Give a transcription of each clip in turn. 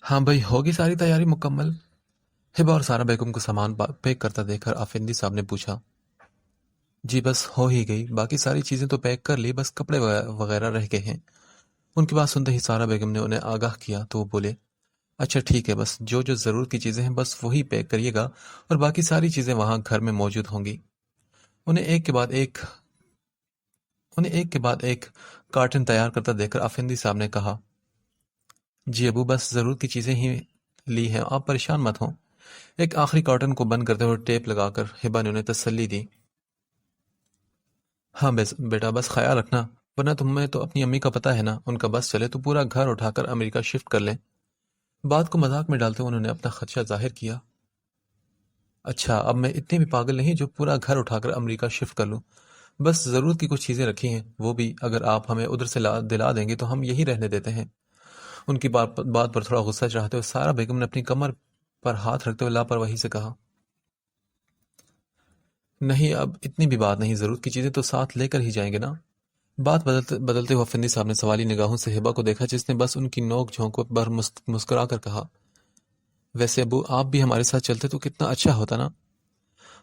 ہاں بھائی، ہوگی ساری تیاری مکمل؟ ہبا اور سارا بیگم کو سامان پیک کرتا دیکھ کر افندی صاحب نے پوچھا۔ جی بس ہو ہی گئی، باقی ساری چیزیں تو پیک کر لی، بس کپڑے وغیرہ رہ گئے ہیں۔ ان کی بات سنتے ہی سارا بیگم نے انہیں آگاہ کیا تو وہ بولے، اچھا ٹھیک ہے، بس جو جو ضرورت کی چیزیں ہیں بس وہی پیک کریے گا، اور باقی ساری چیزیں وہاں گھر میں موجود ہوں گی۔ انہیں ایک کے بعد ایک کارٹن تیار کرتا دیکھ کر افندی صاحب نے کہا، جی ابو بس ضرورت کی چیزیں ہی لی ہیں، آپ پریشان مت ہوں۔ ایک آخری کارٹن کو بند کرتے ہوئے ٹیپ لگا کر ہبا نے انہیں تسلی دی۔ ہاں بیٹا بس خیال رکھنا، ورنہ تمہیں تو اپنی امی کا پتہ ہے نا، ان کا بس چلے تو پورا گھر اٹھا کر امریکہ شفٹ کر لیں۔ بات کو مذاق میں ڈالتے ہوئے انہوں نے اپنا خدشہ ظاہر کیا۔ اچھا اب میں اتنی بھی پاگل نہیں جو پورا گھر اٹھا کر امریکہ شفٹ کر لوں، بس ضرورت کی کچھ چیزیں رکھی ہیں، وہ بھی اگر آپ ہمیں ادھر سے دلا دیں گے تو ہم یہی رہنے دیتے ہیں۔ ان کی بات پر تھوڑا غصہ چڑھاتے ہوئے سارا بیگم نے اپنی کمر پر ہاتھ رکھتے ہوئے لاپرواہی سے کہا، نہیں اب اتنی بھی بات نہیں، ضرورت کی چیزیں تو ساتھ لے کر ہی جائیں گے نا۔ بات بدلتے ہوئے فندی صاحب نے سوالی نگاہوں سے ہبا کو دیکھا، جس نے بس ان کی نوک جھونکوں پر مسکرا کر کہا، ویسے ابو آپ بھی ہمارے ساتھ چلتے تو کتنا اچھا ہوتا نا۔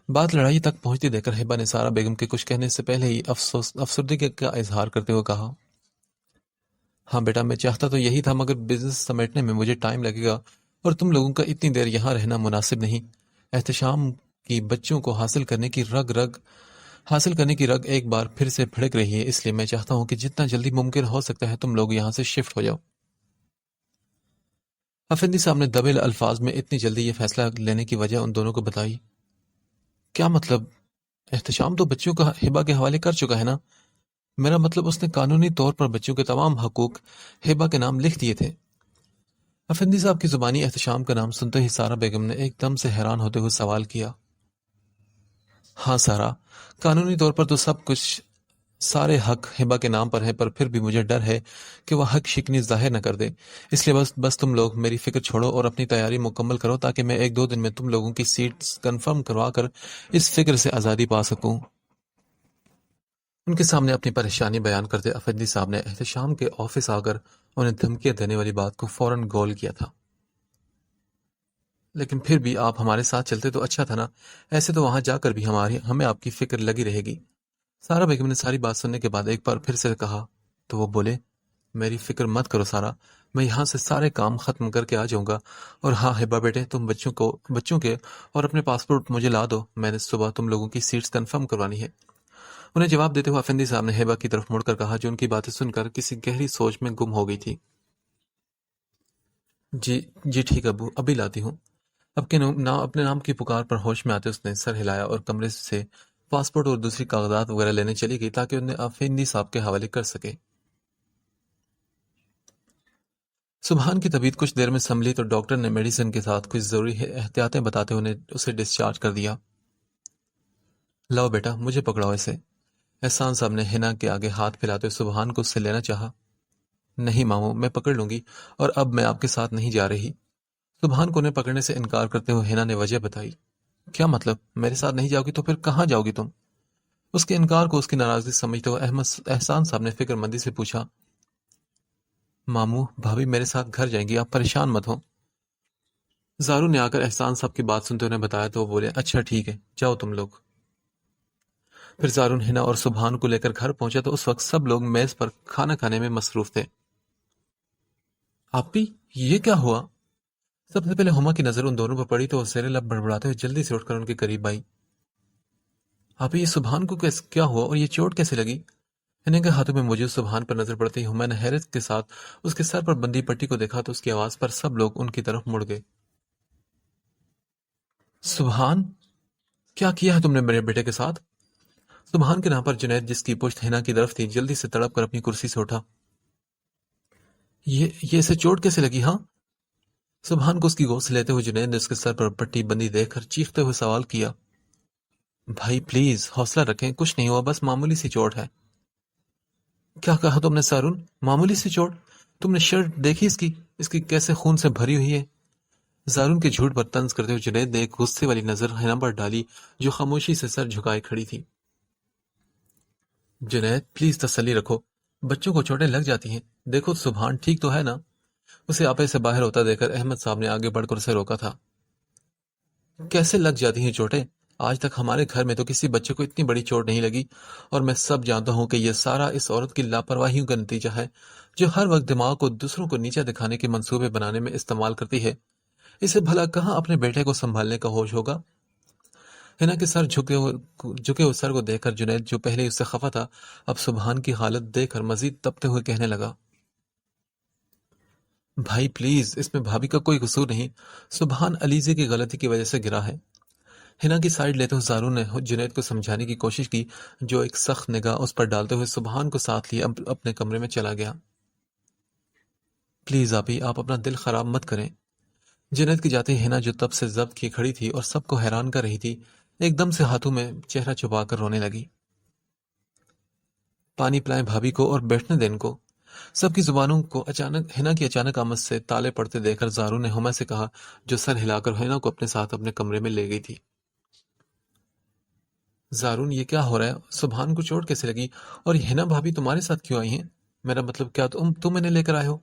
بات لڑائی تک پہنچتی دیکھ کر ہبا نے سارا بیگم کے کچھ کہنے سے پہلے ہی افسردگی کا اظہار کرتے ہوئے کہا، ہاں بیٹا میں چاہتا تو یہی تھا، مگر بزنس سمیٹنے میں مجھے ٹائم لگے گا، اور تم لوگوں کا اتنی دیر یہاں رہنا مناسب نہیں۔ احتشام کی بچوں کو حاصل کرنے کی رگ ایک بار پھر سے بھڑک رہی ہے، اس لیے میں چاہتا ہوں کہ جتنا جلدی ممکن ہو سکتا ہے تم لوگ یہاں سے شفٹ ہو جاؤ۔ افندی صاحب نے دبے الفاظ میں اتنی جلدی یہ فیصلہ لینے کی وجہ ان دونوں کو بتائی۔ کیا مطلب؟ احتشام تو بچوں کا ہبا کے حوالے کر چکا ہے نا؟ میرا مطلب اس نے قانونی طور پر بچوں کے تمام حقوق ہبا کے نام لکھ دیے تھے۔ افندی صاحب کی زبانی احتشام کا نام سنتے ہی سارا بیگم نے ایک دم سے حیران ہوتے ہوئے سوال کیا۔ ہاں سارا، قانونی طور پر تو سب کچھ سارے حق ہبا کے نام پر ہے، پر پھر بھی مجھے ڈر ہے کہ وہ حق شکنی ظاہر نہ کر دے، اس لیے بس تم لوگ میری فکر چھوڑو اور اپنی تیاری مکمل کرو، تاکہ میں ایک دو دن میں تم لوگوں کی سیٹس کنفرم کروا کر اس فکر سے آزادی پا سکوں۔ ان کے سامنے اپنی پریشانی بیان کرتے افندی صاحب نے احتشام کے آفس آ کر انہیں دھمکیاں دینے والی بات کو فوراً گول کیا تھا۔ لیکن پھر بھی آپ ہمارے ساتھ چلتے تو اچھا تھا نا، ایسے تو وہاں جا کر بھی ہمیں آپ کی فکر لگی رہے گی۔ سارا بیگم نے ساری بات سننے کے بعد ایک بار پھر سے کہا تو وہ بولے، میری فکر مت کرو سارا، میں یہاں سے سارے کام ختم کر کے آ جاؤں گا، اور ہاں ہبا بیٹے تم بچوں کے اور اپنے پاسپورٹ مجھے لا دو، میں نے صبح تم لوگوں کی سیٹس کنفرم کروانی ہے۔ انہیں جواب دیتے ہوئے افندی صاحب نے ہبا کی طرف مڑ کر کہا، جو ان کی باتیں سن کر کسی گہری سوچ میں گم ہو گئی تھی، جی جی ٹھیک ابو، ابھی لاتی ہوں۔ اپنے نام کی پکار پر ہوش میں آتے اس نے سر ہلایا اور کمرے سے پاسپورٹ اور دوسری کاغذات وغیرہ لینے چلی گئی تاکہ انہیں افندی صاحب کے حوالے کر سکے۔ سبحان کی طبیعت کچھ دیر میں سنبھلی تو ڈاکٹر نے میڈیسن کے ساتھ کچھ ضروری احتیاطیں بتاتے انہیں اسے ڈسچارج کر دیا۔ لاؤ بیٹا مجھے پکڑاؤ اسے۔ احسان صاحب نے ہنا کے آگے ہاتھ پھیلاتے ہوئے سبحان کو اس سے لینا چاہا۔ نہیں ماموں، میں پکڑ لوں گی، اور اب میں آپ کے ساتھ نہیں جا رہی۔ سبحان کو انہیں پکڑنے سے انکار کرتے ہوئے ہنا نے وجہ بتائی۔ کیا مطلب؟ میرے ساتھ نہیں جاؤ گی تو پھر کہاں جاؤ گی تم؟ اس کے انکار کو اس کی ناراضگی سمجھتے ہوئے احسان صاحب نے فکر مندی سے پوچھا، ماموں بھابھی میرے ساتھ گھر جائیں گی، آپ پریشان مت ہوں۔ زارو نے آ کر احسان صاحب کی بات سنتے انہیں بتایا تو وہ بولے، اچھا ٹھیک ہے، جاؤ تم لوگ۔ پھر زارون ہنا اور سبحان کو لے کر گھر پہنچا تو اس وقت سب لوگ میز پر کھانا کھانے میں مصروف تھے۔ آپی یہ کیا ہوا؟ سب سے پہلے ہما کی نظر ان دونوں پر پڑی تو وہ زیر لب بڑبڑاتے ہوئے جلدی سے اٹھ کر ان کے قریب آئی۔ آپی یہ سبحان کو کیا ہوا اور یہ چوٹ کیسے لگی؟ ہنا کے ہاتھوں میں موجود سبحان پر نظر پڑتے ہی ہما نے حیرت کے ساتھ اس کے سر پر بندی پٹی کو دیکھا تو اس کی آواز پر سب لوگ ان کی طرف مڑ گئے۔ سبحان، کیا کیا ہے تم نے میرے بیٹے کے ساتھ؟ سبحان کے نام پر جنید، جس کی پشت ہنا کی طرف تھی، جلدی سے تڑپ کر اپنی کرسی سے اٹھا۔ یہ اسے چوٹ کیسے لگی؟ ہاں؟ سبحان کو اس کی گود سے لیتے ہوئے جنید نے اس کے سر پر پٹی بندی دیکھ کر چیختے ہوئے سوال کیا، بھائی پلیز حوصلہ رکھیں، کچھ نہیں ہوا، بس معمولی سی چوٹ ہے۔ کیا کہا تم نے سارون؟ معمولی سی چوٹ؟ تم نے شرٹ دیکھی اس کی کیسے خون سے بھری ہوئی ہے؟ زارون کے جھوٹ پر طنز کرتے ہوئے جنید نے ایک غصے والی نظر ہنا پر ڈالی جو خاموشی سے سر جھکائے کھڑی تھی۔ جنید پلیز تسلی رکھو، بچوں کو چوٹیں لگ جاتی ہیں، دیکھو سبحان ٹھیک تو ہے نا؟ اسے آپے سے باہر ہوتا دیکھ کر احمد صاحب نے آگے بڑھ کر اسے روکا تھا۔ کیسے لگ جاتی ہیں چوٹیں؟ آج تک ہمارے گھر میں تو کسی بچے کو اتنی بڑی چوٹ نہیں لگی، اور میں سب جانتا ہوں کہ یہ سارا اس عورت کی لاپرواہیوں کا نتیجہ ہے، جو ہر وقت دماغ کو دوسروں کو نیچا دکھانے کے منصوبے بنانے میں استعمال کرتی ہے۔ اسے بھلا کہاں اپنے بیٹے کو سنبھالنے کا ہوش ہوگا؟ ہنا کے سر جھکے ہوئے سر کو دیکھ کر جنید، جو پہلے اس سے خفا تھا، اب سبحان کی حالت دیکھ کر مزید تپتے ہوئے کہنے لگا، بھائی پلیز، اس میں بھابھی کا کوئی قصور نہیں، سبحان علیزے کی غلطی کی وجہ سے گرا ہے۔ ہنا کی سائڈ لیتے ہوئے زارون نے جنید کو سمجھانے کی کوشش کی، جو ایک سخت نگاہ اس پر ڈالتے ہوئے سبحان کو ساتھ لیے اپنے کمرے میں چلا گیا۔ پلیز آپی، آپ اپنا دل خراب مت کریں۔ جنید کی جاتے ہی ہنا، جو تب سے ضبط کی کھڑی تھی اور سب کو حیران کر رہی تھی، ایک دم سے ہاتھوں میں چہرہ چھپا کر رونے لگی۔ پانی پلائیں بھابھی کو اور بیٹھنے دیں ان کو۔ سب کی زبانوں کو ہنا کی اچانک آمد سے تالے پڑتے دیکھ کر زارون نے ہما سے کہا، جو سر ہلا کر ہنا کو اپنے ساتھ اپنے کمرے میں لے گئی تھی۔ زارون، یہ کیا ہو رہا ہے؟ سبحان کو چوٹ کیسے لگی؟ اور یہ ہنا بھابھی تمہارے ساتھ کیوں آئی ہیں؟ میرا مطلب، کیا تم انہیں لے کر آئے ہو؟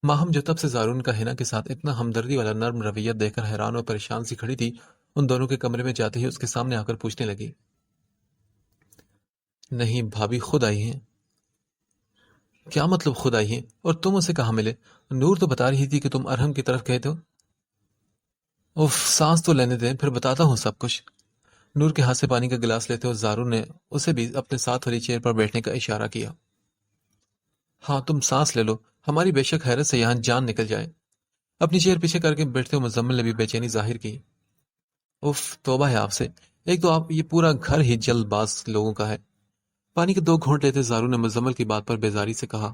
ماہم، جو تب سے زارون کا ہنا کے ساتھ اتنا ہمدردی والا نرم رویہ دیکھ کر حیران اور پریشان سی کھڑی تھی، ان دونوں کے کمرے میں جاتے ہی اس کے سامنے آ کر پوچھنے لگی، نہیں بھابھی خود آئی ہیں۔ کیا مطلب خود آئی ہیں؟ اور تم اسے کہاں ملے؟ نور تو بتا رہی تھی کہ تم ارہم کی طرف گئے تھے۔ اف، سانس تو لینے دیں، پھر بتاتا ہوں سب کچھ۔ نور کے ہاتھ سے پانی کا گلاس لیتے ہوئے زارون نے اسے بھی اپنے ساتھ والی چیئر پر بیٹھنے کا اشارہ کیا۔ ہاں، تم سانس لے لو، ہماری بے شک حیرت سے یہاں جان نکل جائے۔ اپنی چیئر پیچھے کر کے بیٹھتے ہوئے مزمل نے بھی بے چینی ظاہر کی۔ اف، توبہ ہے آپ سے، ایک تو آپ، یہ پورا گھر ہی جلد باز لوگوں کا ہے۔ پانی کے 2 گھونٹ لیتے زارون نے مزمل کی بات پر بیزاری سے کہا،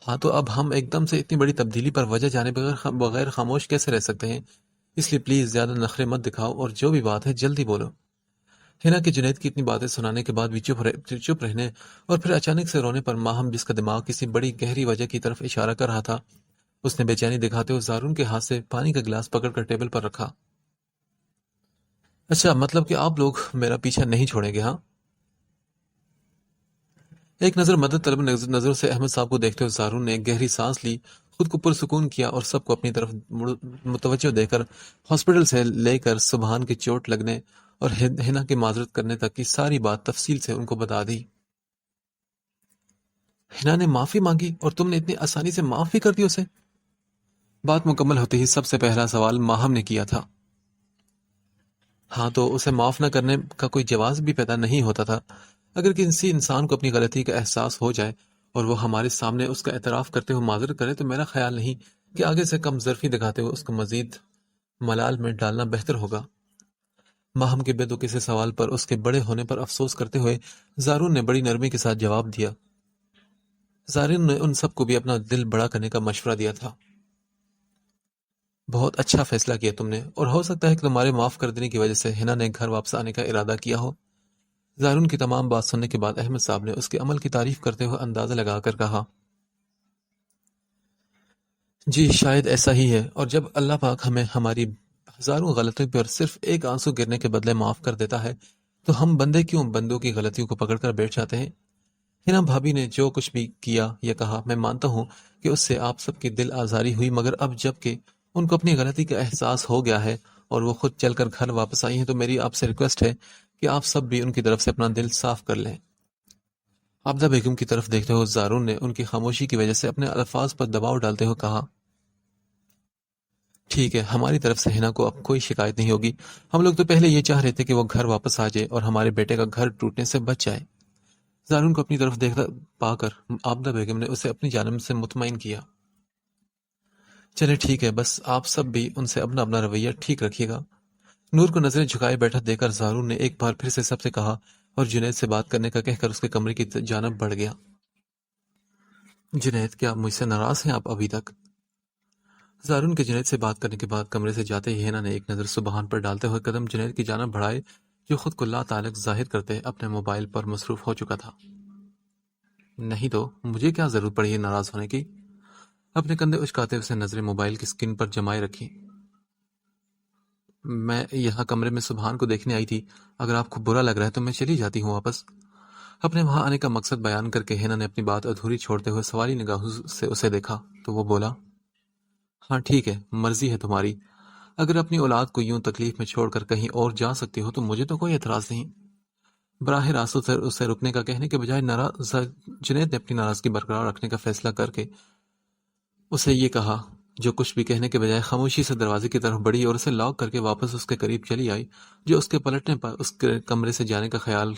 ہاں تو اب ہم ایک دم سے اتنی بڑی تبدیلی پر وجہ جانے بغیر خاموش کیسے رہ سکتے ہیں؟ اس لیے پلیز زیادہ نخرے مت دکھاؤ، اور جو بھی بات ہے جلدی بولو۔ ہنا کے جنید کی اتنی باتیں سنانے کے بعد بھی چپ رہنے اور پھر اچانک سے رونے پر ماہم، جس کا دماغ کسی بڑی گہری وجہ کی طرف اشارہ کر رہا تھا، اس نے بے چینی دکھاتے ہوئے زارون کے ہاتھ سے پانی کا گلاس پکڑ کر ٹیبل پر رکھا۔ اچھا، مطلب کہ آپ لوگ میرا پیچھا نہیں چھوڑیں گے، ہاں؟ ایک نظر مدد طلب نظروں سے احمد صاحب کو دیکھتے ہوئے زارون نے ایک گہری سانس لی، خود کو پرسکون کیا اور سب کو اپنی طرف متوجہ دے کر ہاسپٹل سے لے کر سبحان کی چوٹ لگنے اور ہنا کی معذرت کرنے تک کی ساری بات تفصیل سے ان کو بتا دی۔ ہنا نے معافی مانگی اور تم نے اتنی آسانی سے معاف بھی کر دی اسے؟ بات مکمل ہوتے ہی سب سے پہلا سوال ماہم نے کیا تھا۔ ہاں، تو اسے معاف نہ کرنے کا کوئی جواز بھی پیدا نہیں ہوتا تھا۔ اگر کسی انسان کو اپنی غلطی کا احساس ہو جائے اور وہ ہمارے سامنے اس کا اعتراف کرتے ہوئے معذرت کرے، تو میرا خیال نہیں کہ آگے سے کم ظرفی دکھاتے ہوئے اس کو مزید ملال میں ڈالنا بہتر ہوگا۔ ماہم کے بے دو کسی سوال پر اس کے بڑے ہونے پر افسوس کرتے ہوئے زارون نے بڑی نرمی کے ساتھ جواب دیا۔ زارون نے ان سب کو بھی اپنا دل بڑا کرنے کا مشورہ دیا تھا۔ بہت اچھا فیصلہ کیا تم نے، اور ہو سکتا ہے کہ تمہارے معاف کر دینے کی وجہ سے ہنا نے گھر واپس آنے کا ارادہ کیا ہو۔ زارون کی تمام بات سننے کے بعد احمد صاحب نے اس کے عمل کی تعریف کرتے ہوئے اندازہ لگا کر کہا، جی شاید ایسا ہی ہے، اور جب اللہ پاک ہمیں ہماری ہزاروں غلطیوں پر صرف ایک آنسو گرنے کے بدلے معاف کر دیتا ہے، تو ہم بندے کیوں بندوں کی غلطیوں کو پکڑ کر بیٹھ جاتے ہیں؟ ہنا بھابھی نے جو کچھ بھی کیا یا کہا، میں مانتا ہوں کہ اس سے آپ سب کی دل آزاری ہوئی، مگر اب جب کہ ان کو اپنی غلطی کا احساس ہو گیا ہے اور وہ خود چل کر گھر واپس آئی ہیں، تو میری آپ سے ریکویسٹ ہے کہ آپ سب بھی ان کی طرف سے اپنا دل صاف کر لیں۔ عابدہ بیگم کی طرف دیکھتے ہوئے زارون نے ان کی خاموشی کی وجہ سے اپنے الفاظ پر دباؤ ڈالتے ہوئے کہا، ٹھیک ہے، ہماری طرف سے ہنا کو اب کوئی شکایت نہیں ہوگی۔ ہم لوگ تو پہلے یہ چاہ رہے تھے کہ وہ گھر واپس آ جائے اور ہمارے بیٹے کا گھر ٹوٹنے سے بچ جائے۔ زارون کو اپنی طرف دیکھتا پا کر عابدہ بیگم نے اسے اپنی جانب سے مطمئن کیا۔ چلے ٹھیک ہے، بس آپ سب بھی ان سے اپنا اپنا رویہ ٹھیک رکھیے گا۔ نور کو نظریں جھکائے بیٹھا دیکھ کر زارون نے ایک بار پھر سے سب سے کہا، اور جنید سے بات کرنے کا کہہ کر اس کے کمرے کی جانب بڑھ گیا۔ جنید، کیا مجھ سے ناراض ہیں آپ ابھی تک؟ زارون کے جنید سے بات کرنے کے بعد کمرے سے جاتے ہی ہینا نے ایک نظر سبحان پر ڈالتے ہوئے قدم جنید کی جانب بڑھائے، جو خود کو لا تعلق ظاہر کرتے اپنے موبائل پر مصروف ہو چکا تھا۔ نہیں تو مجھے کیا ضرورت پڑی ہے ناراض ہونے کی؟ اپنے کندھے اچکاتے اسے نظریں موبائل کی اسکرین پر جمائے رکھی۔ میں یہاں کمرے میں سبحان کو دیکھنے آئی تھی، اگر آپ کو برا لگ رہا ہے تو میں چلی جاتی ہوں واپس۔ اپنے وہاں آنے کا مقصد بیان کر کے ہینا نے اپنی بات ادھوری چھوڑتے ہوئے سوالی نگاہوں سے اسے دیکھا تو وہ بولا، ہاں ٹھیک ہے، مرضی ہے تمہاری، اگر اپنی اولاد کو یوں تکلیف میں چھوڑ کر کہیں اور جا سکتی ہو تو مجھے تو کوئی اعتراض نہیں۔ براہ راست اسے رکنے کا کہنے کے بجائے جنید نے اپنی ناراضگی برقرار رکھنے کا فیصلہ کر کے اسے یہ کہا، جو کچھ بھی کہنے کے بجائے خاموشی سے دروازے کی طرف بڑھی اور اسے لاک کر کے واپس اس کے قریب چلی آئی، جو اس کے پلٹنے پر اس کے کمرے سے جانے کا خیال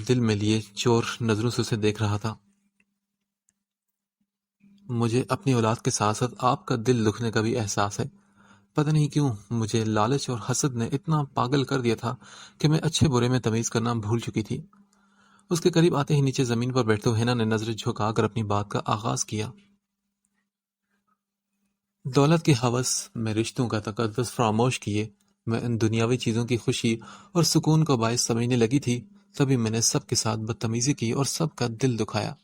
دل میں لیے چور نظروں سے اسے دیکھ رہا تھا۔ مجھے اپنی اولاد کے ساتھ ساتھ آپ کا دل دکھنے کا بھی احساس ہے۔ پتہ نہیں کیوں مجھے لالچ اور حسد نے اتنا پاگل کر دیا تھا کہ میں اچھے برے میں تمیز کرنا بھول چکی تھی۔ اس کے قریب آتے ہی نیچے زمین پر بیٹھتے ہوئے ہینا نے نظر جھکا کر اپنی بات کا آغاز کیا۔ دولت کی ہوس میں رشتوں کا تقدس فراموش کیے میں ان دنیاوی چیزوں کی خوشی اور سکون کو باعث سمجھنے لگی تھی، تبھی میں نے سب کے ساتھ بدتمیزی کی اور سب کا دل دکھایا۔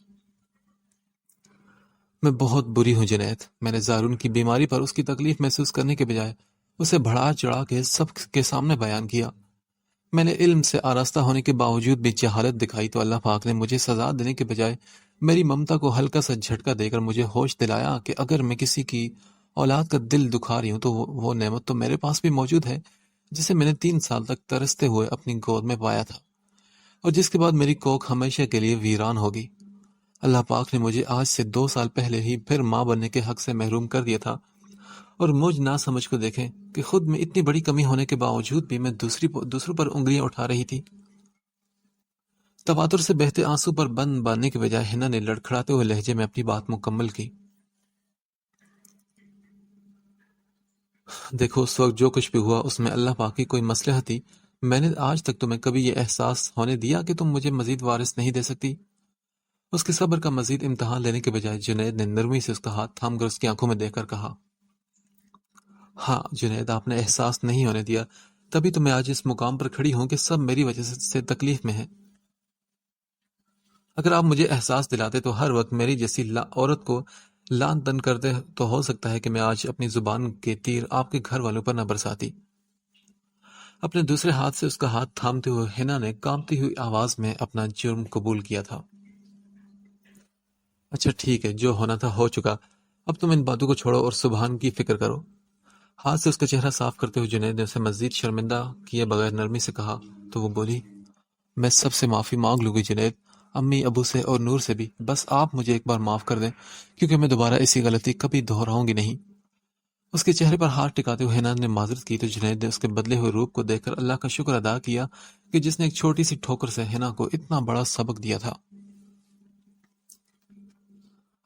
میں بہت بری ہوں جنید، میں نے زارون کی بیماری پر اس کی تکلیف محسوس کرنے کے بجائے اسے بڑھا چڑھا کے سب کے سامنے بیان کیا۔ میں نے علم سے آراستہ ہونے کے باوجود بھی جہالت دکھائی تو اللہ پاک نے مجھے سزا دینے کے بجائے میری ممتا کو ہلکا سا جھٹکا دے کر مجھے ہوش دلایا کہ اگر میں کسی کی اولاد کا دل دکھا رہی ہوں تو وہ نعمت تو میرے پاس بھی موجود ہے، جسے میں نے 3 سال تک ترستے ہوئے اپنی گود میں پایا تھا اور جس کے بعد میری کوکھ ہمیشہ کے لیے ویران ہوگی۔ اللہ پاک نے مجھے آج سے 2 سال پہلے ہی پھر ماں بننے کے حق سے محروم کر دیا تھا، اور مجھ نہ سمجھ کو دیکھیں کہ خود میں اتنی بڑی کمی ہونے کے باوجود بھی میں دوسروں پر انگلیاں اٹھا رہی تھی۔ تواتر سے بہتے آنسو پر بند باندھنے کے بجائے ہنا نے لڑکھڑاتے ہوئے لہجے میں اپنی بات مکمل کی۔ دیکھو، اس وقت جو کچھ بھی ہوا اس میں اللہ پاک کی کوئی مصلحت تھی۔ میں نے آج تک تمہیں کبھی یہ احساس ہونے دیا کہ تم مجھے مزید وارث نہیں دے سکتی؟ اس کے صبر کا مزید امتحان لینے کے بجائے جنید نے نرمی سے اس کا ہاتھ تھام کر اس کی آنکھوں میں دیکھ کر کہا، ہاں جنید، آپ نے احساس نہیں ہونے دیا، تبھی تو میں آج اس مقام پر کھڑی ہوں کہ سب میری وجہ سے تکلیف میں ہیں۔ اگر آپ مجھے احساس دلاتے تو ہر وقت میری جیسی عورت کو لان تن کرتے تو ہو سکتا ہے کہ میں آج اپنی زبان کے تیر آپ کے گھر والوں پر نہ برساتی۔ اپنے دوسرے ہاتھ سے اس کا ہاتھ تھامتے ہوئے ہنا نے کانپتی ہوئی آواز میں اپنا جرم قبول کیا تھا۔ اچھا ٹھیک ہے، جو ہونا تھا ہو چکا، اب تم ان باتوں کو چھوڑو اور سبحان کی فکر کرو۔ ہاتھ سے اس کا چہرہ صاف کرتے ہوئے جنید نے اسے مزید شرمندہ کیے بغیر نرمی سے کہا تو وہ بولی، میں سب سے معافی مانگ لوں گی جنید، امی ابو سے اور نور سے بھی، بس آپ مجھے ایک بار معاف کر دیں کیونکہ میں دوبارہ ایسی غلطی کبھی دہراؤں گی نہیں۔ اس کے چہرے پر ہاتھ ٹکاتے ہوئے ہنا نے معذرت کی تو جنید نے اس کے بدلے ہوئے روپ کو دیکھ کر اللہ کا شکر ادا کیا کہ جس نے ایک چھوٹی سی ٹھوکر سے ہنا کو اتنا بڑا سبق دیا تھا۔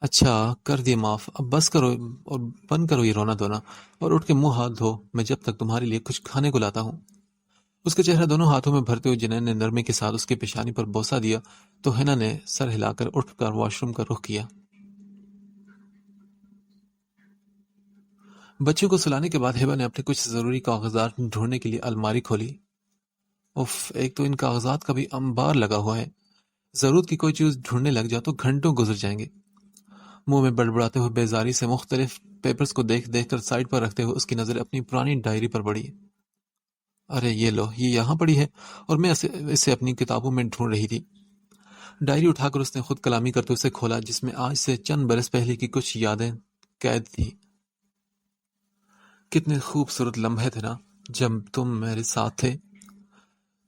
اچھا کر دیے معاف، اب بس کرو اور بند کرو یہ رونا دھونا اور اٹھ کے منہ ہاتھ دھو، میں جب تک تمہارے لیے کچھ کھانے کو لاتا ہوں۔ اس کا چہرہ دونوں ہاتھوں میں بھرتے ہوئے جنید نے نرمی کے ساتھ اس کی پیشانی پر بوسہ دیا تو ہنا نے سر ہلا کر اٹھ کر واش روم کا رخ کیا۔ بچوں کو سلانے کے بعد ہبہ نے اپنے کچھ ضروری کاغذات ڈھونڈنے کے لیے الماری کھولی۔ اف، ایک تو ان کاغذات کا بھی انبار لگا ہوا ہے، ضرورت کی کوئی چیز ڈھونڈنے لگ جاؤ تو گھنٹوں گزر جائیں گے۔ منہ میں بڑبڑاتے ہوئے بیزاری سے مختلف پیپرز کو دیکھ دیکھ کر سائڈ پر رکھتے ہوئے اس کی نظر اپنی پرانی ڈائری پر پڑی۔ ارے یہ لو، یہ یہاں پڑی ہے اور میں اسے اپنی کتابوں میں ڈھونڈ رہی تھی۔ ڈائری اٹھا کر اس نے خود کلامی کرتے اسے کھولا جس میں آج سے چند برس پہلے کی کچھ یادیں قید تھی۔ کتنے خوبصورت لمحے تھے نا جب تم میرے ساتھ تھے۔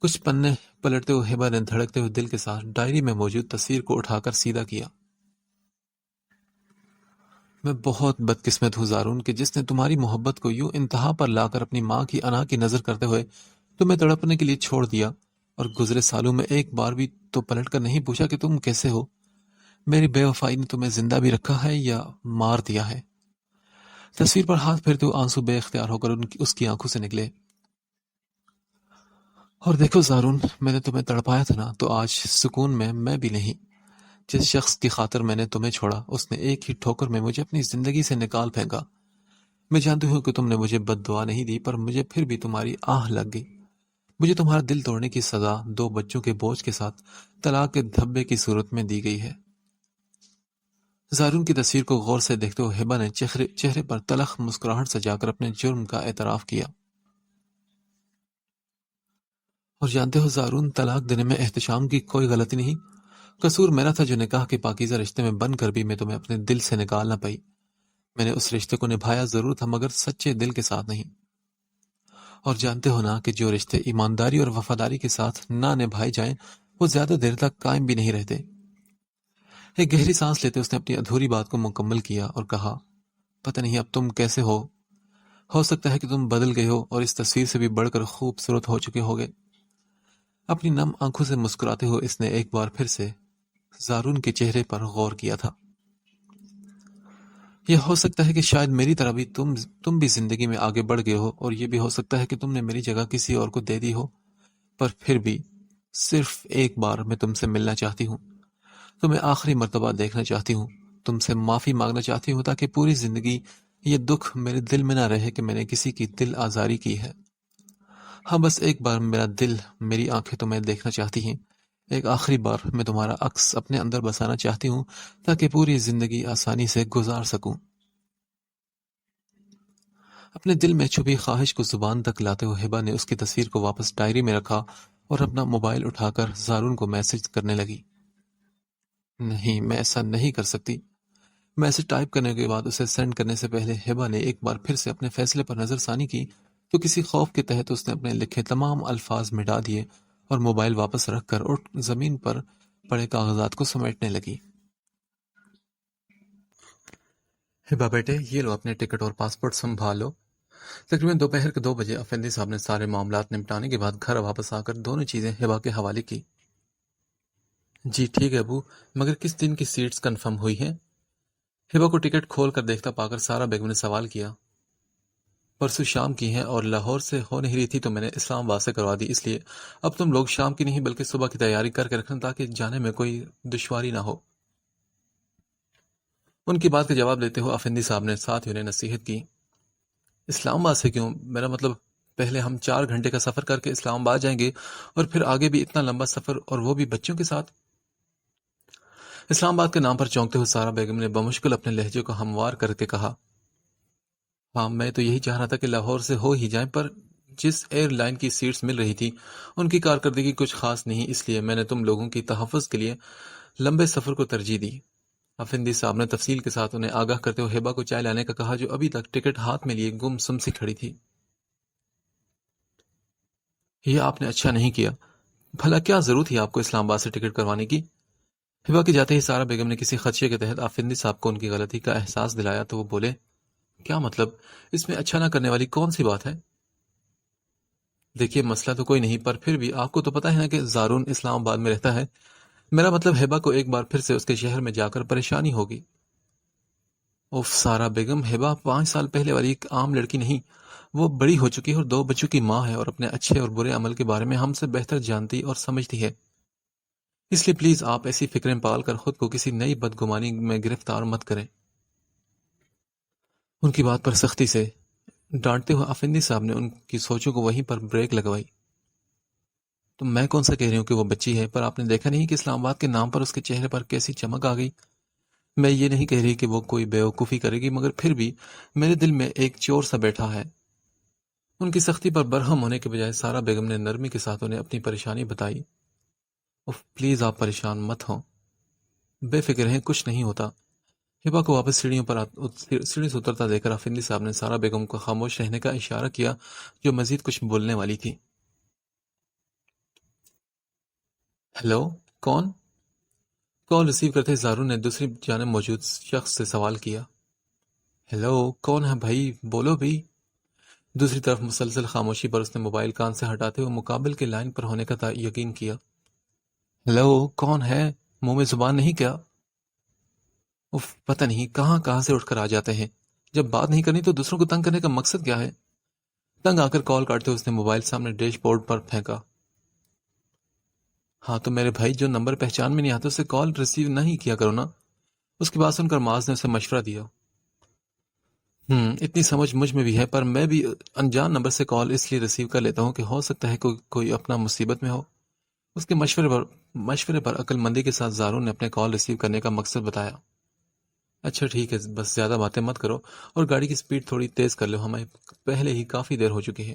کچھ پنے پلٹتے ہوئے ہبہ نے دھڑکتے ہوئے دل کے ساتھ ڈائری میں موجود تصویر کو اٹھا کر سیدھا کیا۔ میں بہت بدقسمت ہوں زارون کہ جس نے تمہاری محبت کو یوں انتہا پر لا کر اپنی ماں کی انا کی نظر کرتے ہوئے تمہیں تڑپنے کے لیے چھوڑ دیا، اور گزرے سالوں میں ایک بار بھی تو پلٹ کر نہیں پوچھا کہ تم کیسے ہو۔ میری بے وفائی نے تمہیں زندہ بھی رکھا ہے یا مار دیا ہے؟ تصویر پر ہاتھ پھیرتے ہوئے آنسو بے اختیار ہو کر اس کی آنکھوں سے نکلے۔ اور دیکھو زارون، میں نے تمہیں تڑپایا تھا نا تو آج سکون میں بھی نہیں۔ جس شخص کی خاطر میں نے تمہیں چھوڑا اس نے ایک ہی ٹھوکر میں مجھے اپنی زندگی سے نکال پھینکا۔ میں جانتی ہوں کہ تم نے مجھے بد دعا نہیں دی، پر مجھے پھر بھی تمہاری آہ لگ گئی۔ مجھے تمہارا دل توڑنے کی سزا 2 بچوں کے بوجھ کے ساتھ طلاق کے دھبے کی صورت میں دی گئی ہے۔ زارون کی تصویر کو غور سے دیکھتے ہوئے ہبہ نے چہرے پر تلخ مسکراہٹ سجا کر اپنے جرم کا اعتراف کیا۔ اور جانتے ہو زارون، طلاق دینے میں احتشام کی کوئی غلطی نہیں، قصور میرا تھا جو نکاح کے پاکیزہ رشتے میں بن کر بھی میں تمہیں اپنے دل سے نکال نہ پائی۔ میں نے اس رشتے کو نبھایا ضرور تھا مگر سچے دل کے ساتھ نہیں۔ اور جانتے ہو نا کہ جو رشتے ایمانداری اور وفاداری کے ساتھ نہ نبھائے جائیں وہ زیادہ دیر تک قائم بھی نہیں رہتے۔ ایک گہری سانس لیتے اس نے اپنی ادھوری بات کو مکمل کیا اور کہا، پتہ نہیں اب تم کیسے ہو سکتا ہے کہ تم بدل گئے ہو اور اس تصویر سے بھی بڑھ کر خوبصورت ہو چکے ہوگے۔ اپنی نم آنکھوں سے مسکراتے ہوئے اس نے ایک بار پھر سے زارون کے چہرے پر غور کیا تھا۔ یہ ہو سکتا ہے کہ شاید میری طرح بھی تم بھی زندگی میں آگے بڑھ گئے ہو، اور یہ بھی ہو سکتا ہے کہ تم نے میری جگہ کسی اور کو دے دی ہو، پر پھر بھی صرف ایک بار میں تم سے ملنا چاہتی ہوں، تمہیں آخری مرتبہ دیکھنا چاہتی ہوں، تم سے معافی مانگنا چاہتی ہوں تاکہ پوری زندگی یہ دکھ میرے دل میں نہ رہے کہ میں نے کسی کی دل آزاری کی ہے۔ ہاں بس ایک بار میرا دل، میری آنکھیں تمہیں دیکھنا چاہتی ہیں، ایک آخری بار میں تمہارا عکس اپنے اندر بسانا چاہتی ہوں تاکہ پوری زندگی آسانی سے گزار سکوں۔ اپنے دل میں چھپی خواہش کو زبان تک لاتے ہوئے ہبا نے اس کی تصویر کو واپس ڈائری میں رکھا اور اپنا موبائل اٹھا کر زارون کو میسج کرنے لگی۔ نہیں، میں ایسا نہیں کر سکتی۔ میسج ٹائپ کرنے کے بعد اسے سینڈ کرنے سے پہلے ہبا نے ایک بار پھر سے اپنے فیصلے پر نظر ثانی کی تو کسی خوف کے تحت اس نے اپنے لکھے تمام الفاظ مٹا دیے اور موبائل واپس رکھ کر اٹھ زمین پر پڑے کاغذات کو سمیٹنے لگی۔ ہبا بیٹے، یہ لو اپنے ٹکٹ اور پاسپورٹ سنبھال لو۔ تقریباً دوپہر کے 2 بجے افندی صاحب نے سارے معاملات نمٹانے کے بعد گھر واپس آ کر دونوں چیزیں ہبا کے حوالے کی۔ جی ٹھیک ہے ابو، مگر کس دن کی سیٹس کنفرم ہوئی ہیں؟ ہبا کو ٹکٹ کھول کر دیکھتا پا کر سارا بیگم نے سوال کیا۔ پرسوں شام کی ہیں اور لاہور سے ہو نہیں رہی تھی تو میں نے اسلام آباد سے کروا دی، اس لیے اب تم لوگ شام کی نہیں بلکہ صبح کی تیاری کر کے رکھنا تاکہ جانے میں کوئی دشواری نہ ہو۔ ان کی بات کا جواب دیتے ہوئے افندی صاحب نے ساتھ ہی انہیں نصیحت کی۔ اسلام آباد سے کیوں؟ میرا مطلب پہلے ہم 4 گھنٹے کا سفر کر کے اسلام آباد جائیں گے اور پھر آگے بھی اتنا لمبا سفر، اور وہ بھی بچوں کے ساتھ۔ اسلام آباد کے نام پر چونکتے ہوئے سارا بیگم نے بمشکل اپنے لہجے کو ہموار کر کے کہا، ہاں میں تو یہی چاہ رہا تھا کہ لاہور سے ہو ہی جائیں، پر جس ایئر لائن کی سیٹس مل رہی تھی ان کی کارکردگی کچھ خاص نہیں، اس لیے میں نے تم لوگوں کی تحفظ کے لیے لمبے سفر کو ترجیح دی۔ افندی صاحب نے تفصیل کے ساتھ انہیں آگاہ کرتے ہوئے ہبا کو چائے لانے کا کہا جو ابھی تک ٹکٹ ہاتھ میں لیے گم سم سی کھڑی تھی۔ یہ آپ نے اچھا نہیں کیا، بھلا کیا ضرورت تھی آپ کو اسلام آباد سے ٹکٹ کروانے کی؟ ہبا کے جاتے ہی سارا بیگم نے کسی خدشے کے تحت افندی صاحب کو ان کی غلطی کا احساس دلایا تو وہ بولے، کیا مطلب؟ اس میں اچھا نہ کرنے والی کون سی بات ہے؟ دیکھیے مسئلہ تو کوئی نہیں، پر پھر بھی آپ کو تو پتا ہے نا کہ زارون اسلام آباد میں رہتا ہے، میرا مطلب ہبا کو ایک بار پھر سے اس کے شہر میں جا کر پریشانی ہوگی۔ اوف سارا بیگم، ہبا 5 سال پہلے والی ایک عام لڑکی نہیں، وہ بڑی ہو چکی ہے اور 2 بچوں کی ماں ہے اور اپنے اچھے اور برے عمل کے بارے میں ہم سے بہتر جانتی اور سمجھتی ہے، اس لیے پلیز آپ ایسی فکریں پال کر خود کو کسی نئی بدگمانی میں گرفتار مت کریں۔ ان کی بات پر سختی سے ڈانٹتے ہوئے افندی صاحب نے ان کی سوچوں کو وہیں پر بریک لگوائی۔ تو میں کون سا کہہ رہی ہوں کہ وہ بچی ہے، پر آپ نے دیکھا نہیں کہ اسلام آباد کے نام پر اس کے چہرے پر کیسی چمک آ گئی؟ میں یہ نہیں کہہ رہی کہ وہ کوئی بیوقوفی کرے گی، مگر پھر بھی میرے دل میں ایک چور سا بیٹھا ہے۔ ان کی سختی پر برہم ہونے کے بجائے سارا بیگم نے نرمی کے ساتھ انہیں اپنی پریشانی بتائی۔ پلیز آپ پریشان مت ہوں، بے فکر ہیں، کچھ نہیں ہوتا۔ ہبا کو واپس سیڑھی سے اترتا دیکھ کر افندی صاحب نے سارا بیگم کو خاموش رہنے کا اشارہ کیا جو مزید کچھ بولنے والی تھی۔ ہیلو، کون؟ کال ریسیو کرتے زارون نے دوسری جانب موجود شخص سے سوال کیا۔ ہیلو، کون ہے بھائی؟ بولو بھی۔ دوسری طرف مسلسل خاموشی پر اس نے موبائل کان سے ہٹاتے ہوئے مقابل کے لائن پر ہونے کا یقین کیا۔ ہیلو، کون ہے؟ منہ میں زبان نہیں کیا؟ پتہ نہیں کہاں کہاں سے اٹھ کر آ جاتے ہیں، جب بات نہیں کرنی تو دوسروں کو تنگ کرنے کا مقصد کیا ہے؟ تنگ آ کر کال کاٹتے اس نے موبائل سامنے ڈیش بورڈ پر پھینکا۔ ہاں تو میرے بھائی، جو نمبر پہچان میں نہیں آتا اسے کال ریسیو نہیں کیا کرو نا۔ اس کی بات سن کر معاذ نے اسے مشورہ دیا۔ اتنی سمجھ مجھ میں بھی ہے، پر میں بھی انجان نمبر سے کال اس لیے ریسیو کر لیتا ہوں کہ ہو سکتا ہے کوئی اپنا مصیبت میں ہو۔ اس کے مشورے پر عقل مندی کے ساتھ زارون نے اپنے کال ریسیو کرنے کا مقصد بتایا۔ اچھا ٹھیک ہے، بس زیادہ باتیں مت کرو اور گاڑی کی سپیڈ تھوڑی تیز کر لو، ہمیں پہلے ہی کافی دیر ہو چکی ہے۔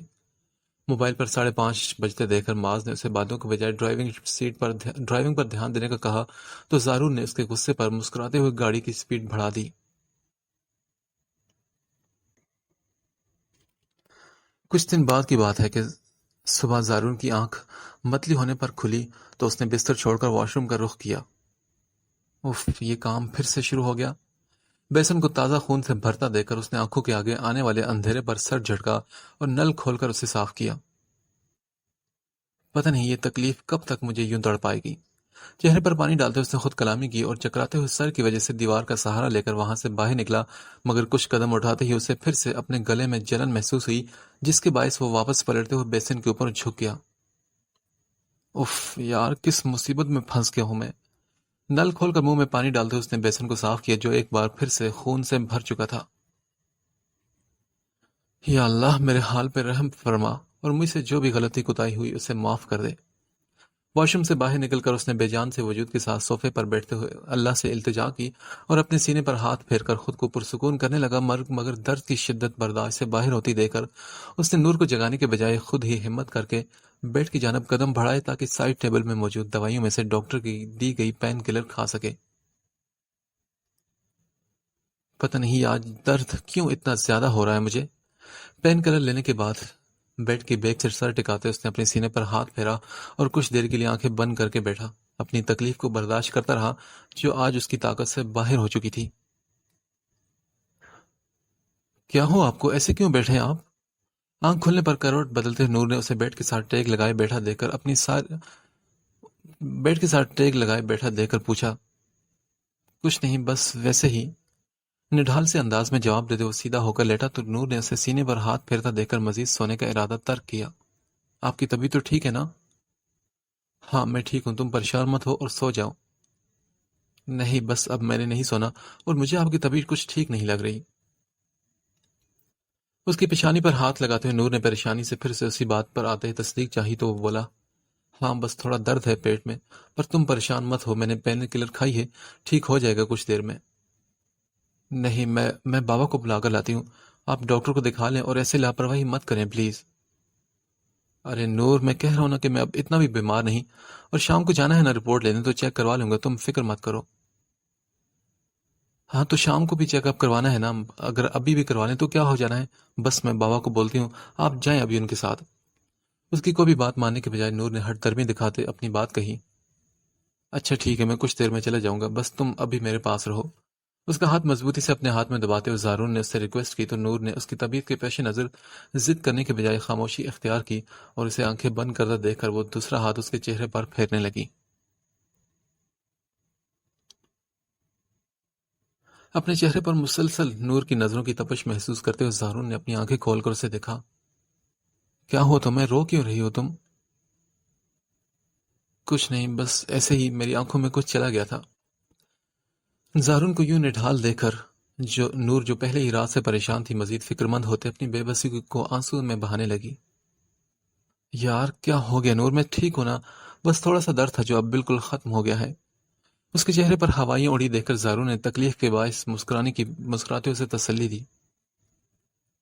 موبائل پر 5:30 بجتے دیکھ کر معاذ نے اسے باتوں کے بجائے ڈرائیونگ پر دھیان دینے کا کہا تو زارون نے اس کے غصے پر مسکراتے ہوئے گاڑی کی سپیڈ بڑھا دی۔ کچھ دن بعد کی بات ہے کہ صبح زارون کی آنکھ متلی ہونے پر کھلی تو اس نے بستر چھوڑ کر واش روم کا رخ کیا۔ اف، یہ کام پھر سے شروع ہو گیا۔ بیسن کو تازہ خون سے بھرتا دیکھ کر اس نے آنکھوں کے آگے آنے والے اندھیرے پر سر جھٹکا اور نل کھول کر اسے صاف کیا۔ پتہ نہیں یہ تکلیف کب تک مجھے یوں تڑ پائے گی۔ چہرے پر پانی ڈالتے اس نے خود کلامی کی اور چکراتے ہوئے سر کی وجہ سے دیوار کا سہارا لے کر وہاں سے باہر نکلا، مگر کچھ قدم اٹھاتے ہی اسے پھر سے اپنے گلے میں جلن محسوس ہوئی، جس کے باعث وہ واپس پلٹتے ہوئے بیسن کے اوپر جھک گیا۔ اف یار، کس مصیبت میں پھنس گیا ہوں میں۔ نل کھول کر منہ میں پانی ڈالتے اس نے بیسن کو صاف کیا جو ایک بار پھر سے خون سے بھر چکا تھا۔ یا اللہ، میرے حال پہ رحم فرما اور مجھ سے جو بھی غلطی کوتاہی ہوئی اسے معاف کر دے۔ واش روم سے باہر نکل کر اس نے بے جان سے وجود کے ساتھ صوفے پر بیٹھتے ہوئے اللہ سے التجا کی اور اپنے سینے پر ہاتھ پھیر کر خود کو پرسکون کرنے لگا، مگر درد کی شدت برداشت سے باہر ہوتی دیکھ کر اس نے نور کو جگانے کے بجائے خود ہی ہمت کر کے بیڈ کی جانب قدم بڑھائے تاکہ سائڈ ٹیبل میں موجود دوائیوں میں سے ڈاکٹر کی دی گئی پین کلر کھا سکے۔ پتہ نہیں آج درد کیوں اتنا زیادہ ہو رہا ہے مجھے۔ پین کلر لینے کے بعد بیڈ کی بیک سے سر ٹکاتے اس نے اپنے سینے پر ہاتھ پھیرا اور کچھ دیر کے لیے آنکھیں بند کر کے بیٹھا، اپنی تکلیف کو برداشت کرتا رہا جو آج اس کی طاقت سے باہر ہو چکی تھی۔ کیا ہو آپ کو، ایسے کیوں بیٹھے ہیں آپ؟ آنکھ کھلنے پر کروٹ بدلتے نور نے اسے بیڈ کے ساتھ ٹیک لگائے بیٹھا دیکھ کر پوچھا۔ کچھ نہیں، بس ویسے ہی، نڈھال سے انداز میں جواب دیتے وہ سیدھا ہو کر لیٹا تو نور نے اسے سینے پر ہاتھ پھیرتا دیکھ کر مزید سونے کا ارادہ ترک کیا۔ آپ کی طبیعت تو ٹھیک ہے نا؟ ہاں میں ٹھیک ہوں، تم پریشان مت ہو اور سو جاؤ۔ نہیں، بس اب میں نے نہیں سونا اور مجھے آپ کی طبیعت کچھ ٹھیک نہیں لگ رہی۔ اس کی پیشانی پر ہاتھ لگاتے ہوئے نور نے پریشانی سے پھر سے اسی بات پر آتے ہی تصدیق چاہی تو وہ بولا، ہاں بس تھوڑا درد ہے پیٹ میں، پر تم پریشان مت ہو، میں نے پین کلر کھائی ہے، ٹھیک ہو جائے گا کچھ دیر میں۔ نہیں، میں بابا کو بلا کر لاتی ہوں، آپ ڈاکٹر کو دکھا لیں اور ایسے لاپرواہی مت کریں پلیز۔ ارے نور، میں کہہ رہا ہوں نا کہ میں اب اتنا بھی بیمار نہیں، اور شام کو جانا ہے نا رپورٹ لینے تو چیک کروا لوں گا، تم فکر مت کرو۔ ہاں تو شام کو بھی چیک اپ کروانا ہے نا، اگر ابھی بھی کروا لیں تو کیا ہو جانا ہے، بس میں بابا کو بولتی ہوں، آپ جائیں ابھی ان کے ساتھ۔ اس کی کوئی بھی بات ماننے کے بجائے نور نے ہٹ درمی دکھاتے اپنی بات کہی۔ اچھا ٹھیک ہے، میں کچھ دیر میں چلا جاؤں گا، بس تم ابھی میرے پاس رہو۔ اس کا ہاتھ مضبوطی سے اپنے ہاتھ میں دباتے ہوئے زارون نے اس سے ریکویسٹ کی تو نور نے اس کی طبیعت کے پیش نظر ضد کرنے کے بجائے خاموشی اختیار کی اور اسے آنکھیں بند کرتا دیکھ کر وہ دوسرا ہاتھ اس کے چہرے پر پھیرنے لگی۔ اپنے چہرے پر مسلسل نور کی نظروں کی تپش محسوس کرتے ہوئے زارون نے اپنی آنکھیں کھول کر اسے دیکھا۔ کیا ہو تمہیں، رو کیوں رہی ہو تم؟ کچھ نہیں، بس ایسے ہی میری آنکھوں میں کچھ چلا گیا تھا۔ زارون کو یوں نڈھال دیکھ کر جو پہلے ہی رات سے پریشان تھی مزید فکر مند ہوتے اپنی بے بسی کو آنسو میں بہانے لگی۔ یار کیا ہو گیا نور، میں ٹھیک ہوں نا، بس تھوڑا سا درد تھا جو اب بالکل ختم ہو گیا ہے۔ اس کے چہرے پر ہوائیاں اڑی دیکھ کر زارون نے تکلیف کے باعث مسکراتے اسے تسلی دی۔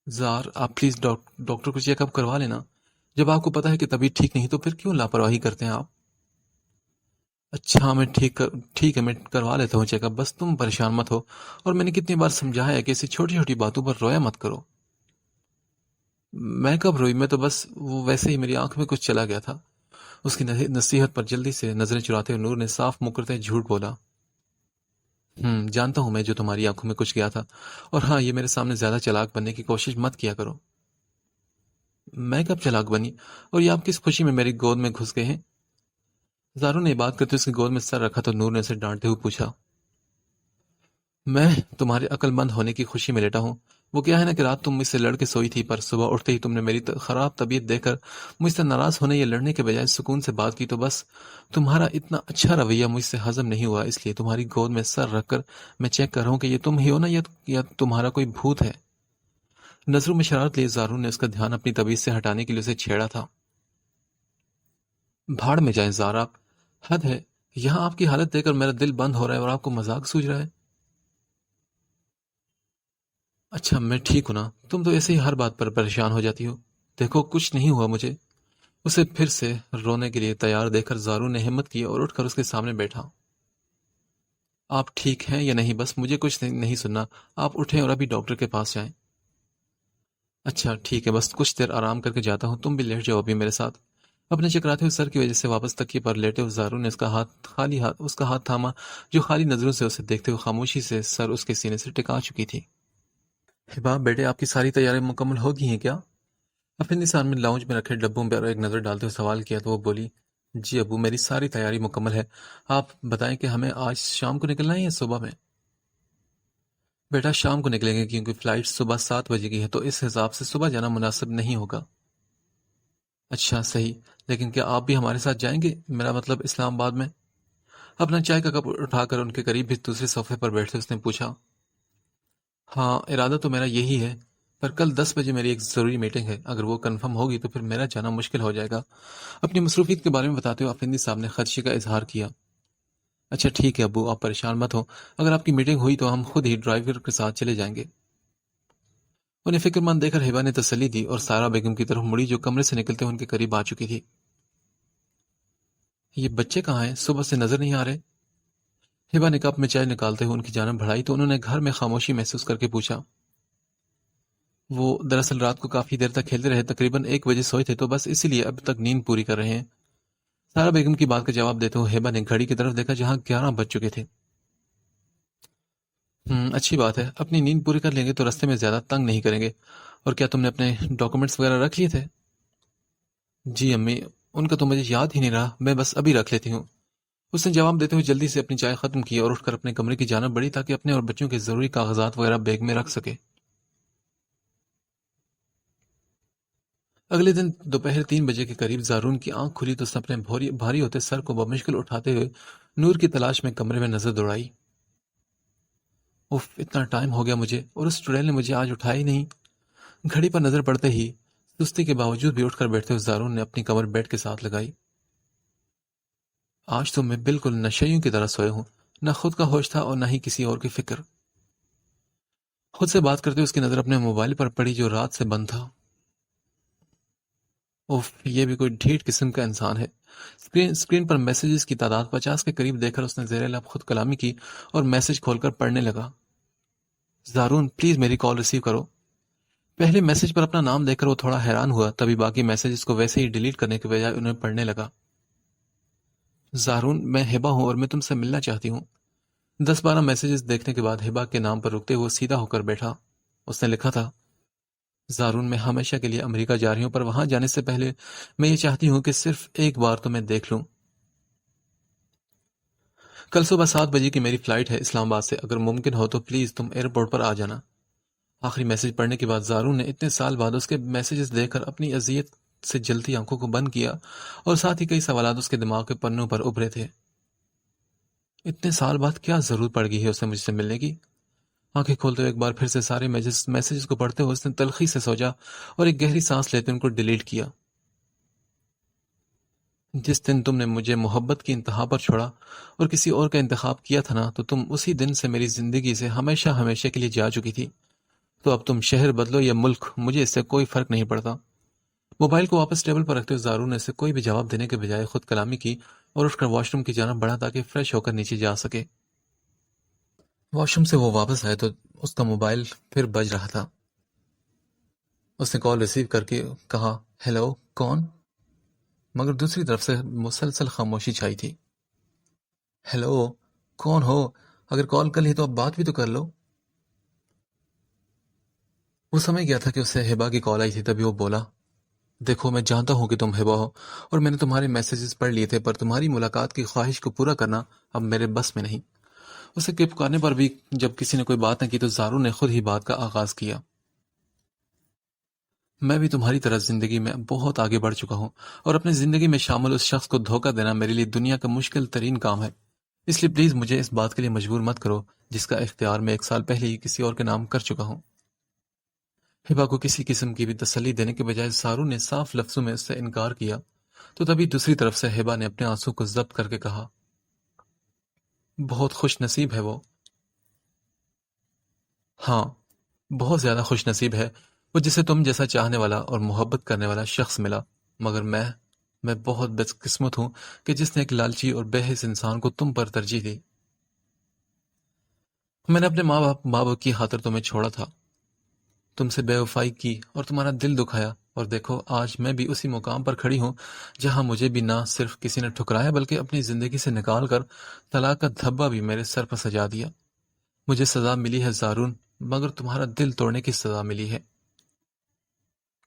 زار، آپ پلیز ڈاکٹر کو چیک اپ کروا لینا، جب آپ کو پتا ہے کہ طبیعت ٹھیک نہیں تو پھر کیوں لاپرواہی کرتے ہیں آپ؟ اچھا میں ٹھیک ہے، میں کروا لیتا ہوں چیک اپ، بس تم پریشان مت ہو، اور میں نے کتنی بار سمجھایا ہے کہ ایسی چھوٹی چھوٹی باتوں پر رویا مت کرو۔ میں کب روئی، میں تو بس وہ ویسے ہی میری آنکھ میں کچھ چلا گیا تھا۔ اس کی نصیحت پر جلدی سے نظریں چراتے ہوئے نور نے صاف مکرتے جھوٹ بولا۔ جانتا ہوں میں جو تمہاری آنکھوں میں کچھ گیا تھا، اور ہاں یہ میرے سامنے زیادہ چلاک بننے کی کوشش مت کیا کرو۔ میں کب چلاک بنی، اور یہ آپ کس خوشی میں میری گود میں گھس گئے ہیں؟ زاروں نے بات کرتے اس کی گود میں سر رکھا تو نور نے اسے ڈانٹتے ہوئے پوچھا۔ میں تمہارے عقل مند ہونے کی خوشی میں لیٹا ہوں، وہ کیا ہے نا کہ رات تم مجھ سے لڑ کے سوئی تھی، پر صبح اٹھتے ہی تم نے میری خراب طبیعت دیکھ کر مجھ سے ناراض ہونے یا لڑنے کے بجائے سکون سے بات کی، تو بس تمہارا اتنا اچھا رویہ مجھ سے ہضم نہیں ہوا، اس لیے تمہاری گود میں سر رکھ کر میں چیک کر رہا ہوں کہ یہ تم ہی ہو نا، یا تمہارا کوئی بھوت ہے۔ نظروں میں شرارت لیے زارون نے اس کا دھیان اپنی طبیعت سے ہٹانے کے لیے اسے چھیڑا تھا۔ بھاڑ میں جائیں زار، آپ، حد ہے، یہاں آپ کی حالت دیکھ کر میرا دل بند ہو رہا ہے اور آپ کو مذاق سوچ رہا ہے۔ اچھا میں ٹھیک ہوں نا، تم تو ایسے ہی ہر بات پر پریشان ہو جاتی ہو۔ دیکھو کچھ نہیں ہوا مجھے۔ اسے پھر سے رونے کے لیے تیار دیکھ کر زارون نے ہمت کی اور اٹھ کر اس کے سامنے بیٹھا۔ آپ ٹھیک ہیں یا نہیں؟ بس مجھے کچھ نہیں سننا۔ آپ اٹھیں اور ابھی ڈاکٹر کے پاس جائیں۔ اچھا ٹھیک ہے، بس کچھ دیر آرام کر کے جاتا ہوں، تم بھی لیٹ جاؤ ابھی میرے ساتھ۔ اپنے چکراتے ہوئے سر کی وجہ سے واپس تکیے پر لیٹے ہوئے زارون نے اس کا ہاتھ تھاما جو خالی نظروں سے اسے دیکھتے ہوئے خاموشی سے سر اس کے سینے سے ٹکا چکی تھی۔ ہبا بیٹے، آپ کی ساری تیاریاں مکمل ہو گئی ہیں کیا؟ افندی صاحب نے لاؤنج میں رکھے ڈبوں پر ایک نظر ڈالتے ہوئے سوال کیا تو وہ بولی، جی ابو، میری ساری تیاری مکمل ہے۔ آپ بتائیں کہ ہمیں آج شام کو نکلنا ہے یا صبح میں؟ بیٹا شام کو نکلیں گے کیونکہ فلائٹ صبح 7 بجے کی ہے، تو اس حساب سے صبح جانا مناسب نہیں ہوگا۔ اچھا صحیح، لیکن کیا آپ بھی ہمارے ساتھ جائیں گے؟ میرا مطلب اسلام آباد میں۔ اپنا چائے کا کپ اٹھا کر ان کے قریب بھی دوسرے صوفے پر بیٹھتے اس نے پوچھا۔ ہاں ارادہ تو میرا یہی ہے، پر کل 10 بجے میری ایک ضروری میٹنگ ہے، اگر وہ کنفرم ہوگی تو پھر میرا جانا مشکل ہو جائے گا۔ اپنی مصروفیت کے بارے میں بتاتے ہوئے افندی صاحب نے خدشے کا اظہار کیا۔ اچھا ٹھیک ہے ابو، آپ پریشان مت ہو، اگر آپ کی میٹنگ ہوئی تو ہم خود ہی ڈرائیور کے ساتھ چلے جائیں گے۔ انہیں فکر مند دیکھ کر ہبا نے تسلی دی اور سارا بیگم کی طرف مڑی جو کمرے سے نکلتے ان کے قریب آ چکی تھی۔ یہ بچے کہاں ہیں؟ صبح سے نظر نہیں آ رہے۔ ہبا نے کپ میں چائے نکالتے ہوئے ان کی جانب بڑھائی تو انہوں نے گھر میں خاموشی محسوس کر کے پوچھا۔ وہ دراصل رات کو کافی دیر تک کھیلتے رہے، تقریباً 1 بجے سوئے تھے، تو بس اسی لیے اب تک نیند پوری کر رہے ہیں۔ سارا بیگم کی بات کا جواب دیتے ہوئے ہبا نے گھڑی کی طرف دیکھا جہاں 11 بج چکے تھے۔ اچھی بات ہے، اپنی نیند پوری کر لیں گے تو رستے میں زیادہ تنگ نہیں کریں گے۔ اور کیا تم نے اپنے ڈاکومنٹس وغیرہ رکھ لیے تھے؟ جی امی، ان کا تو مجھے یاد ہی نہیں رہا، میں بس ابھی رکھ لیتی ہوں۔ اس نے جواب دیتے ہوئے جلدی سے اپنی چائے ختم کی اور اٹھ کر اپنے کمرے کی جانب بڑھی تاکہ اپنے اور بچوں کے ضروری کاغذات وغیرہ بیگ میں رکھ سکے۔ اگلے دن دوپہر 3 بجے کے قریب زارون کی آنکھ کھلی تو اس نے اپنے بھاری ہوتے سر کو بمشکل اٹھاتے ہوئے نور کی تلاش میں کمرے میں نظر دوڑائی۔ اف، اتنا ٹائم ہو گیا مجھے، اور اس چڑیل نے مجھے آج اٹھایا ہی نہیں۔ گھڑی پر نظر پڑتے ہی سستی کے باوجود بھی اٹھ کر بیٹھتے ہوئے زارون نے اپنی کمر بیڈ کے ساتھ لگائی۔ آج تو میں بالکل نشیوں کی طرح سوئے ہوں، نہ خود کا ہوش تھا اور نہ ہی کسی اور کی فکر۔ خود سے بات کرتے ہوئے اس کی نظر اپنے موبائل پر پڑی جو رات سے بند تھا۔ اوف، یہ بھی کوئی ڈھیٹ قسم کا انسان ہے۔ اسکرین پر میسیجز کی تعداد 50 کے قریب دیکھ کر اس نے زیر لب خود کلامی کی اور میسج کھول کر پڑھنے لگا۔ زارون پلیز میری کال ریسیو کرو۔ پہلے میسج پر اپنا نام دیکھ کر وہ تھوڑا حیران ہوا، تبھی باقی میسیجز کو ویسے ہی ڈیلیٹ کرنے کے بجائے انہیں پڑھنے لگا۔ زارون، میں ہبا ہوں اور میں تم سے ملنا چاہتی ہوں۔ 10-12 میسیجز دیکھنے کے بعد ہبا کے نام پر رکتے ہوئے سیدھا ہو کر بیٹھا۔ اس نے لکھا تھا، زارون، میں ہمیشہ کے لیے امریکہ جا رہی ہوں، پر وہاں جانے سے پہلے میں یہ چاہتی ہوں کہ صرف ایک بار تو میں دیکھ لوں۔ کل صبح 7 بجے کی میری فلائٹ ہے اسلام آباد سے، اگر ممکن ہو تو پلیز تم ایئرپورٹ پر آ جانا۔ آخری میسج پڑھنے کے بعد زارون نے اتنے سال بعد اس کے میسیجز دیکھ کر اپنی اذیت سے جلتی آنکھوں کو بند کیا اور ساتھ ہی کئی سوالات اس کے دماغ کے پنوں پر ابھرے تھے۔ اتنے سال بعد کیا ضرورت پڑ گئی ہے اسے مجھ سے ملنے کی؟ آنکھیں کھولتے ہوئے ایک بار پھر سے سارے میسیجز کو پڑھتے ہوئے اس نے تلخی سے سوچا اور ایک گہری سانس لیتے ان کو ڈیلیٹ کیا۔ جس دن تم نے مجھے محبت کی انتہا پر چھوڑا اور کسی اور کا انتخاب کیا تھا نا، تو تم اسی دن سے میری زندگی سے ہمیشہ ہمیشہ کے لیے جا چکی تھی۔ تو اب تم شہر بدلو یا ملک، مجھے اس سے کوئی فرق نہیں پڑتا۔ موبائل کو واپس ٹیبل پر رکھتے ہوئے زارون نے اسے کوئی بھی جواب دینے کے بجائے خود کلامی کی اور اٹھ کر واش روم کی جانب بڑھا تاکہ فریش ہو کر نیچے جا سکے۔ واش روم سے وہ واپس آئے تو اس کا موبائل پھر بج رہا تھا۔ اس نے کال ریسیو کر کے کہا، ہیلو، کون؟ مگر دوسری طرف سے مسلسل خاموشی چھائی تھی۔ ہیلو، کون ہو؟ اگر کال کر لی تو اب بات بھی تو کر لو۔ وہ سمجھ گیا تھا کہ اسے ہبا کی کال آئی تھی، تبھی وہ بولا، دیکھو میں جانتا ہوں کہ تم ہبا ہو اور میں نے تمہارے میسیجز پڑھ لیے تھے، پر تمہاری ملاقات کی خواہش کو پورا کرنا اب میرے بس میں نہیں۔ اسے کے پکارنے پر بھی جب کسی نے کوئی بات نہ کی تو زارون نے خود ہی بات کا آغاز کیا۔ میں بھی تمہاری طرح زندگی میں بہت آگے بڑھ چکا ہوں اور اپنی زندگی میں شامل اس شخص کو دھوکہ دینا میرے لیے دنیا کا مشکل ترین کام ہے، اس لیے پلیز مجھے اس بات کے لیے مجبور مت کرو جس کا اختیار میں 1 سال پہلے ہی کسی اور کے نام کر چکا ہوں۔ ہبا کو کسی قسم کی بھی تسلی دینے کے بجائے زارون نے صاف لفظوں میں اس سے انکار کیا تو تبھی دوسری طرف سے ہبا نے اپنے آنسو کو ضبط کر کے کہا، بہت خوش نصیب ہے وہ۔ ہاں، بہت زیادہ خوش نصیب ہے، وہ جسے تم جیسا چاہنے والا اور محبت کرنے والا شخص ملا، مگر میں بہت بدقسمت ہوں کہ جس نے ایک لالچی اور بے حس انسان کو تم پر ترجیح دی۔ میں نے اپنے ماں باپ کی خاطر تمہیں چھوڑا تھا، تم سے بے وفائی کی اور تمہارا دل دکھایا، اور دیکھو آج میں بھی اسی مقام پر کھڑی ہوں جہاں مجھے بھی نہ صرف کسی نے ٹھکرایا بلکہ اپنی زندگی سے نکال کر طلاق کا دھبا بھی میرے سر پر سجا دیا۔ مجھے سزا ملی ہے زارون، مگر تمہارا دل توڑنے کی سزا ملی ہے۔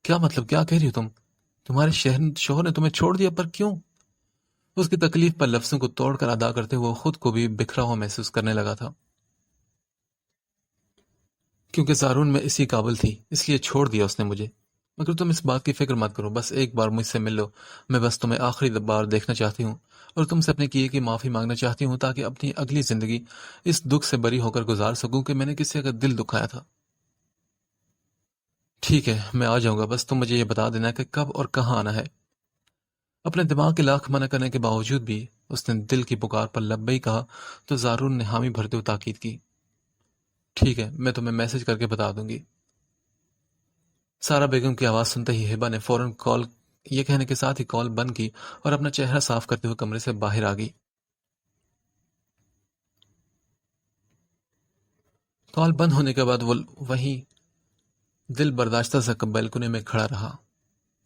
کیا مطلب؟ کیا کہہ رہی ہو تم؟ تمہارے شوہر نے تمہیں چھوڑ دیا، پر کیوں؟ اس کی تکلیف پر لفظوں کو توڑ کر ادا کرتے ہوئے وہ خود کو بھی بکھرا ہوا محسوس کرنے لگا تھا۔ کیونکہ زارون میں اسی قابل تھی، اس لیے چھوڑ دیا اس نے مجھے۔ مگر تم اس بات کی فکر مت کرو، بس ایک بار مجھ سے مل لو، میں بس تمہیں آخری بار دیکھنا چاہتی ہوں اور تم سے اپنے کیے کی معافی مانگنا چاہتی ہوں تاکہ اپنی اگلی زندگی اس دکھ سے بری ہو کر گزار سکوں کہ میں نے کسی کا دل دکھایا تھا۔ ٹھیک ہے، میں آ جاؤں گا، بس تم مجھے یہ بتا دینا کہ کب اور کہاں آنا ہے۔ اپنے دماغ کے لاکھ منع کرنے کے باوجود بھی اس نے دل کی پکار پر لبیک کہا تو زارون نے حامی بھرتے ہوئے تاکید کی۔ ٹھیک ہے، میں تمہیں میسج کر کے بتا دوں گی۔ سارا بیگم کی آواز سنتے ہی ہبا نے فوراً کال یہ کہنے کے ساتھ ہی کال بند کی اور اپنا چہرہ صاف کرتے ہوئے کمرے سے باہر آ گئی۔ کال بند ہونے کے بعد وہ وہیں دل برداشتہ سا بیلکونی میں کھڑا رہا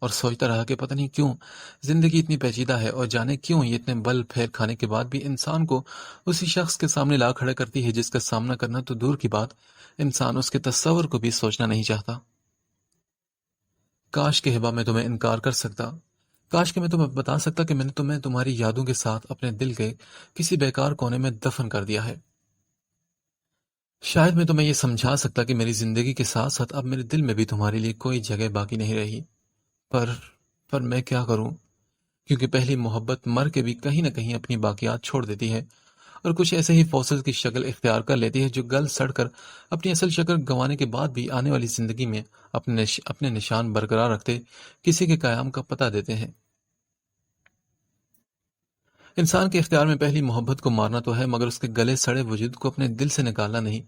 اور سوچتا رہا کہ پتہ نہیں کیوں زندگی اتنی پیچیدہ ہے اور جانے کیوں یہ اتنے بل پھیر کھانے کے بعد بھی انسان کو اسی شخص کے سامنے لا کھڑا کرتی ہے جس کا سامنا کرنا تو دور کی بات، انسان اس کے تصور کو بھی سوچنا نہیں چاہتا۔ کاش کہ ہبا میں تمہیں انکار کر سکتا، کاش کہ میں تمہیں بتا سکتا کہ میں نے تمہیں تمہاری یادوں کے ساتھ اپنے دل کے کسی بیکار کونے میں دفن کر دیا ہے۔ شاید میں تمہیں یہ سمجھا سکتا کہ میری زندگی کے ساتھ ساتھ اب میرے دل میں بھی تمہارے لیے کوئی جگہ باقی نہیں رہی، پر پر میں کیا کروں؟ کیونکہ پہلی محبت مر کے بھی کہیں نہ کہیں اپنی باقیات چھوڑ دیتی ہے اور کچھ ایسے ہی فوسل کی شکل اختیار کر لیتی ہے جو گل سڑ کر اپنی اصل شکل گنوانے کے بعد بھی آنے والی زندگی میں اپنے نشان برقرار رکھتے کسی کے قیام کا پتہ دیتے ہیں۔ انسان کے اختیار میں پہلی محبت کو مارنا تو ہے، مگر اس کے گلے سڑے وجود کو اپنے دل سے نکالنا نہیں۔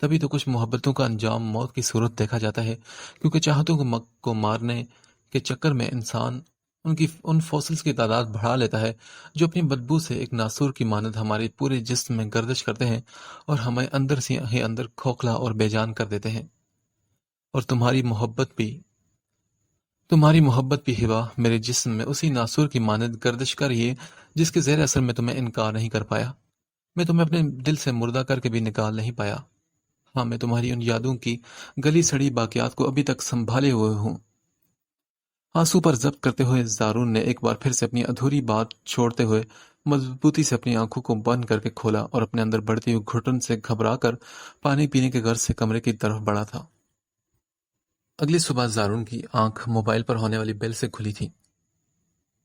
تبھی تو کچھ محبتوں کا انجام موت کی صورت دیکھا جاتا ہے، کیونکہ چاہتوں کو مارنے کے چکر میں انسان ان فوسلز کی تعداد بڑھا لیتا ہے جو اپنی بدبو سے ایک ناسور کی مانند ہمارے پورے جسم میں گردش کرتے ہیں اور ہمیں اندر سے ہی اندر کھوکھلا اور بے جان کر دیتے ہیں۔ اور تمہاری محبت بھی ہوا میرے جسم میں اسی ناسور کی مانند گردش کر رہی ہے جس کے زیر اثر میں تمہیں انکار نہیں کر پایا، میں تمہیں اپنے دل سے مردہ کر کے بھی نکال نہیں پایا۔ ہاں، میں تمہاری ان یادوں کی گلی سڑی باقیات کو ابھی تک سنبھالے ہوئے ہوں۔ آنسو پر ضبط کرتے ہوئے زارون نے ایک بار پھر سے اپنی ادھوری بات چھوڑتے ہوئے مضبوطی سے اپنی آنکھوں کو بند کر کے کھولا اور اپنے اندر بڑھتی ہوئی گھٹن سے گھبرا کر پانی پینے کے غرض سے کمرے کی طرف بڑھا تھا۔ اگلی صبح زارون کی آنکھ موبائل پر ہونے والی بیل سے کھلی تھی۔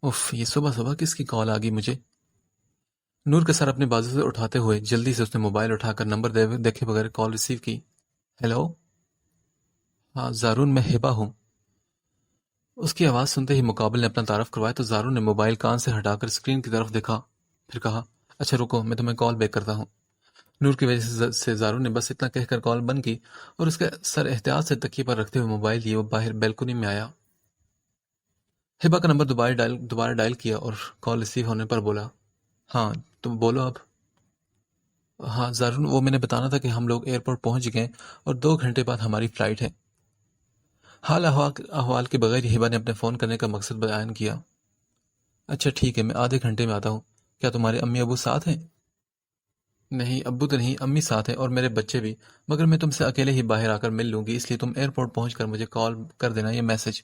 اف، یہ صبح صبح کس کی کال آ گئی مجھے؟ نور کا سر اپنے بازو سے اٹھاتے ہوئے جلدی سے اس نے موبائل اٹھا کر نمبر دیکھے بغیر کال ریسیو کی۔ ہیلو؟ ہاں زارون، میں ہبا ہوں۔ اس کی آواز سنتے ہی مقابل نے اپنا تعارف کروایا تو زارون نے موبائل کان سے ہٹا کر اسکرین کی طرف دیکھا، پھر کہا اچھا رکو، میں تمہیں کال بیک کرتا ہوں۔ نور کی وجہ سے زارون نے بس اتنا کہہ کر کال بند کی اور اس کا سر احتیاط سے تکیے پر رکھتے ہوئے موبائل لیے وہ باہر بیلکونی میں آیا۔ ہبا کا نمبر دوبارہ ڈائل کیا اور کال ریسیو ہونے پر بولا، ہاں تم بولو اب۔ ہاں زارون، وہ میں نے بتانا تھا کہ ہم لوگ ایئرپورٹ پہنچ گئے اور 2 گھنٹے بعد ہماری فلائٹ ہے۔ حال احوال کے بغیر ہبا نے اپنے فون کرنے کا مقصد بیان کیا۔ اچھا ٹھیک ہے، میں آدھے گھنٹے میں آتا ہوں۔ کیا تمہارے امی ابو ساتھ ہیں؟ نہیں، ابو تو نہیں، امی ساتھ ہیں اور میرے بچے بھی، مگر میں تم سے اکیلے ہی باہر آ کر مل لوں گی، اس لیے تم ایئرپورٹ پہنچ کر مجھے کال کر دینا یا میسج۔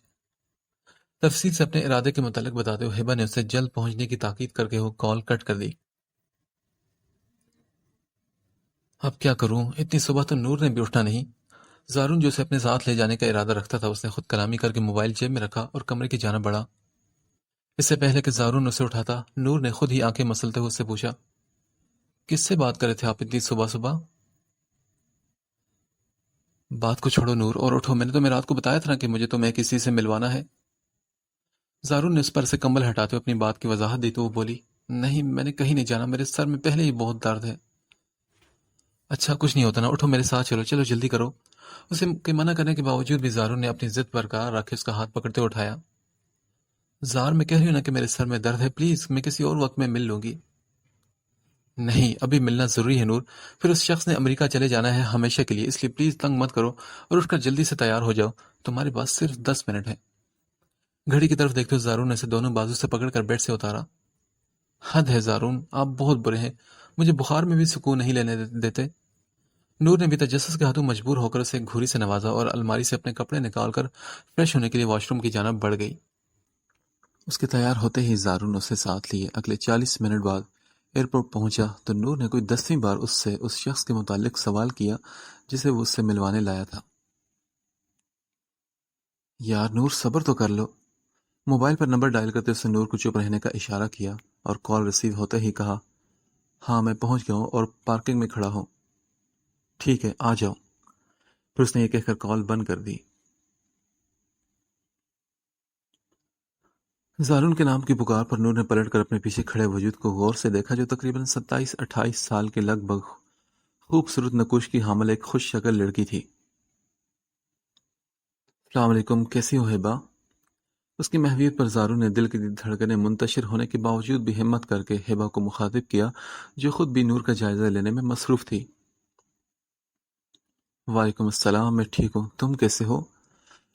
تفصیل سے اپنے ارادے کے متعلق بتاتے ہوئے ہبا نے اسے جلد پہنچنے کی تاکید کر کے وہ کال کٹ کر دی۔ اب کیا کروں؟ اتنی صبح تو نور نے بھی اٹھنا نہیں۔ زارون جو اسے اپنے ساتھ لے جانے کا ارادہ رکھتا تھا اس نے خود کلامی کر کے موبائل جیب میں رکھا اور کمرے کی جانب بڑھا۔ اس سے پہلے کہ زارون اسے اٹھاتا، نور نے خود ہی آنکھیں مسلتے ہوئے اس سے پوچھا، کس سے بات کر رہے تھے آپ اتنی صبح صبح؟ بات کو چھوڑو نور اور اٹھو، میں نے تمہیں رات کو بتایا تھا نا کہ مجھے تمہیں کسی سے ملوانا ہے۔ زارون نے اس پر سے کمبل ہٹاتے ہوئے اپنی بات کی وضاحت دی تو وہ بولی، نہیں میں نے کہیں نہیں جانا، میرے سر میں پہلے ہی بہت درد ہے۔ اچھا کچھ نہیں ہوتا نا، اٹھو میرے ساتھ چلو، چلو جلدی کرو۔ اسے کے منع کرنے کے باوجود بھی زارون نے اپنی ضد برقرار رکھے اس کا ہاتھ پکڑتے اٹھایا۔ زار میں کہہ رہی ہوں نا کہ میرے سر میں درد ہے، پلیز میں کسی اور وقت میں مل لوں گی۔ نہیں ابھی ملنا ضروری ہے نور، پھر اس شخص نے امریکہ چلے جانا ہے ہمیشہ کے لیے، اس لیے پلیز تنگ مت کرو اور اٹھ کر جلدی سے تیار ہو جاؤ، تمہارے پاس صرف 10 منٹ ہے۔ گھڑی کی طرف دیکھتے ہوئے زارون نے اسے دونوں بازو سے پکڑ کر بیڈ سے اتارا۔ حد ہے زارون، آپ بہت برے ہیں، مجھے بخار میں بھی سکون نہیں لینے دیتے۔ نور نے بھی تجسس کے ہاتھوں مجبور ہو کر اسے ایک گھوری سے نوازا اور الماری سے اپنے کپڑے نکال کر فریش ہونے کے لیے واش روم کی جانب بڑھ گئی۔ اس کے تیار ہوتے ہی زارون اسے ساتھ لیے اگلے 40 منٹ بعد ایئرپورٹ پہنچا تو نور نے کوئی 10ویں بار اس سے اس شخص کے متعلق سوال کیا جسے وہ اس سے ملوانے لایا تھا۔ یار نور صبر تو کر لو۔ موبائل پر نمبر ڈائل کرتے اس نے نور کو چپ رہنے کا اشارہ کیا اور کال ریسیو ہوتے ہی کہا، ہاں میں پہنچ گیا ہوں اور پارکنگ میں کھڑا ہوں۔ ٹھیک ہے آ جاؤ۔ پھر اس نے یہ کہہ کر کال بند کر دی۔ زارون کے نام کی پکار پر نور نے پلٹ کر اپنے پیچھے کھڑے وجود کو غور سے دیکھا جو تقریباً 27-28 سال کے لگ بھگ خوبصورت نقوش کی حامل ایک خوش شکل لڑکی تھی۔ السلام علیکم، کیسی ہو ہیبا؟ اس کی محویت پر زارون نے دل کی دھڑکنیں منتشر ہونے کے باوجود بھی ہمت کر کے ہیبا کو مخاطب کیا جو خود بھی نور کا جائزہ لینے میں مصروف تھی۔ وعلیکم السلام، میں ٹھیک ہوں، تم کیسے ہو؟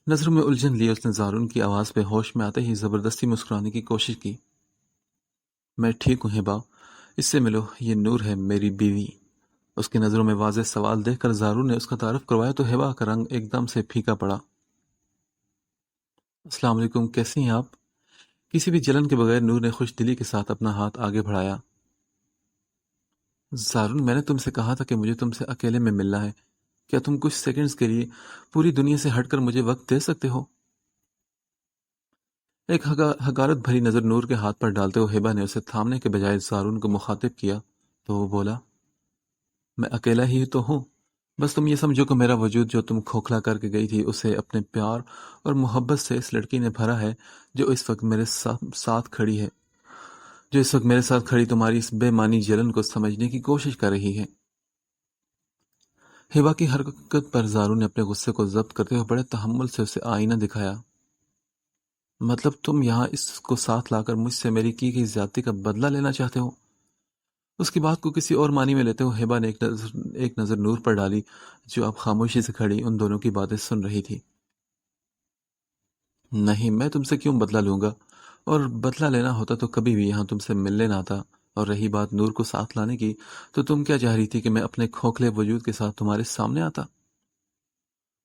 نظروں میں الجھن لیے اس نے زارون کی آواز پہ ہوش میں آتے ہی زبردستی مسکرانے کی کوشش کی۔ میں ٹھیک ہوں ہیبا، اس سے ملو، یہ نور ہے میری بیوی۔ اس کی نظروں میں واضح سوال دیکھ کر زارون نے اس کا تعارف کروایا تو ہیبا کا رنگ ایک دم سے پھیکا پڑا۔ السلام علیکم، کیسی ہیں آپ؟ کسی بھی جلن کے بغیر نور نے خوش دلی کے ساتھ اپنا ہاتھ آگے بڑھایا۔ زارون میں نے تم سے کہا تھا کہ مجھے تم سے اکیلے میں ملنا ہے، کیا تم کچھ سیکنڈز کے لیے پوری دنیا سے ہٹ کر مجھے وقت دے سکتے ہو؟ ایک حقارت بھری نظر نور کے ہاتھ پر ڈالتے ہوئے ہیبا نے اسے تھامنے کے بجائے زارون کو مخاطب کیا تو وہ بولا، میں اکیلا ہی تو ہوں، بس تم یہ سمجھو کہ میرا وجود جو تم کھوکھلا کر کے گئی تھی اسے اپنے پیار اور محبت سے اس لڑکی نے بھرا ہے جو اس وقت میرے ساتھ کھڑی ہے، جو اس وقت میرے ساتھ کھڑی تمہاری اس بے معنی جلن کو سمجھنے کی کوشش کر رہی ہے۔ ہیبا کی حرکت پر زارون نے اپنے غصے کو ضبط کرتے ہوئے بڑے تحمل سے اسے آئینہ دکھایا۔ مطلب تم یہاں اس کو ساتھ لا کر مجھ سے میری کی گئی زیادتی کا بدلہ لینا چاہتے ہو؟ اس کی بات کو کسی اور معنی میں لیتے ہوئے ہیبا نے ایک نظر نور پر ڈالی جو اب خاموشی سے کھڑی ان دونوں کی باتیں سن رہی تھی۔ نہیں، میں تم سے کیوں بدلہ لوں گا، اور بدلہ لینا ہوتا تو کبھی بھی یہاں تم سے ملنے نہ آتا، اور رہی بات نور کو ساتھ لانے کی تو تم کیا چاہ رہی تھی کہ میں اپنے کھوکھلے وجود کے ساتھ تمہارے سامنے آتا؟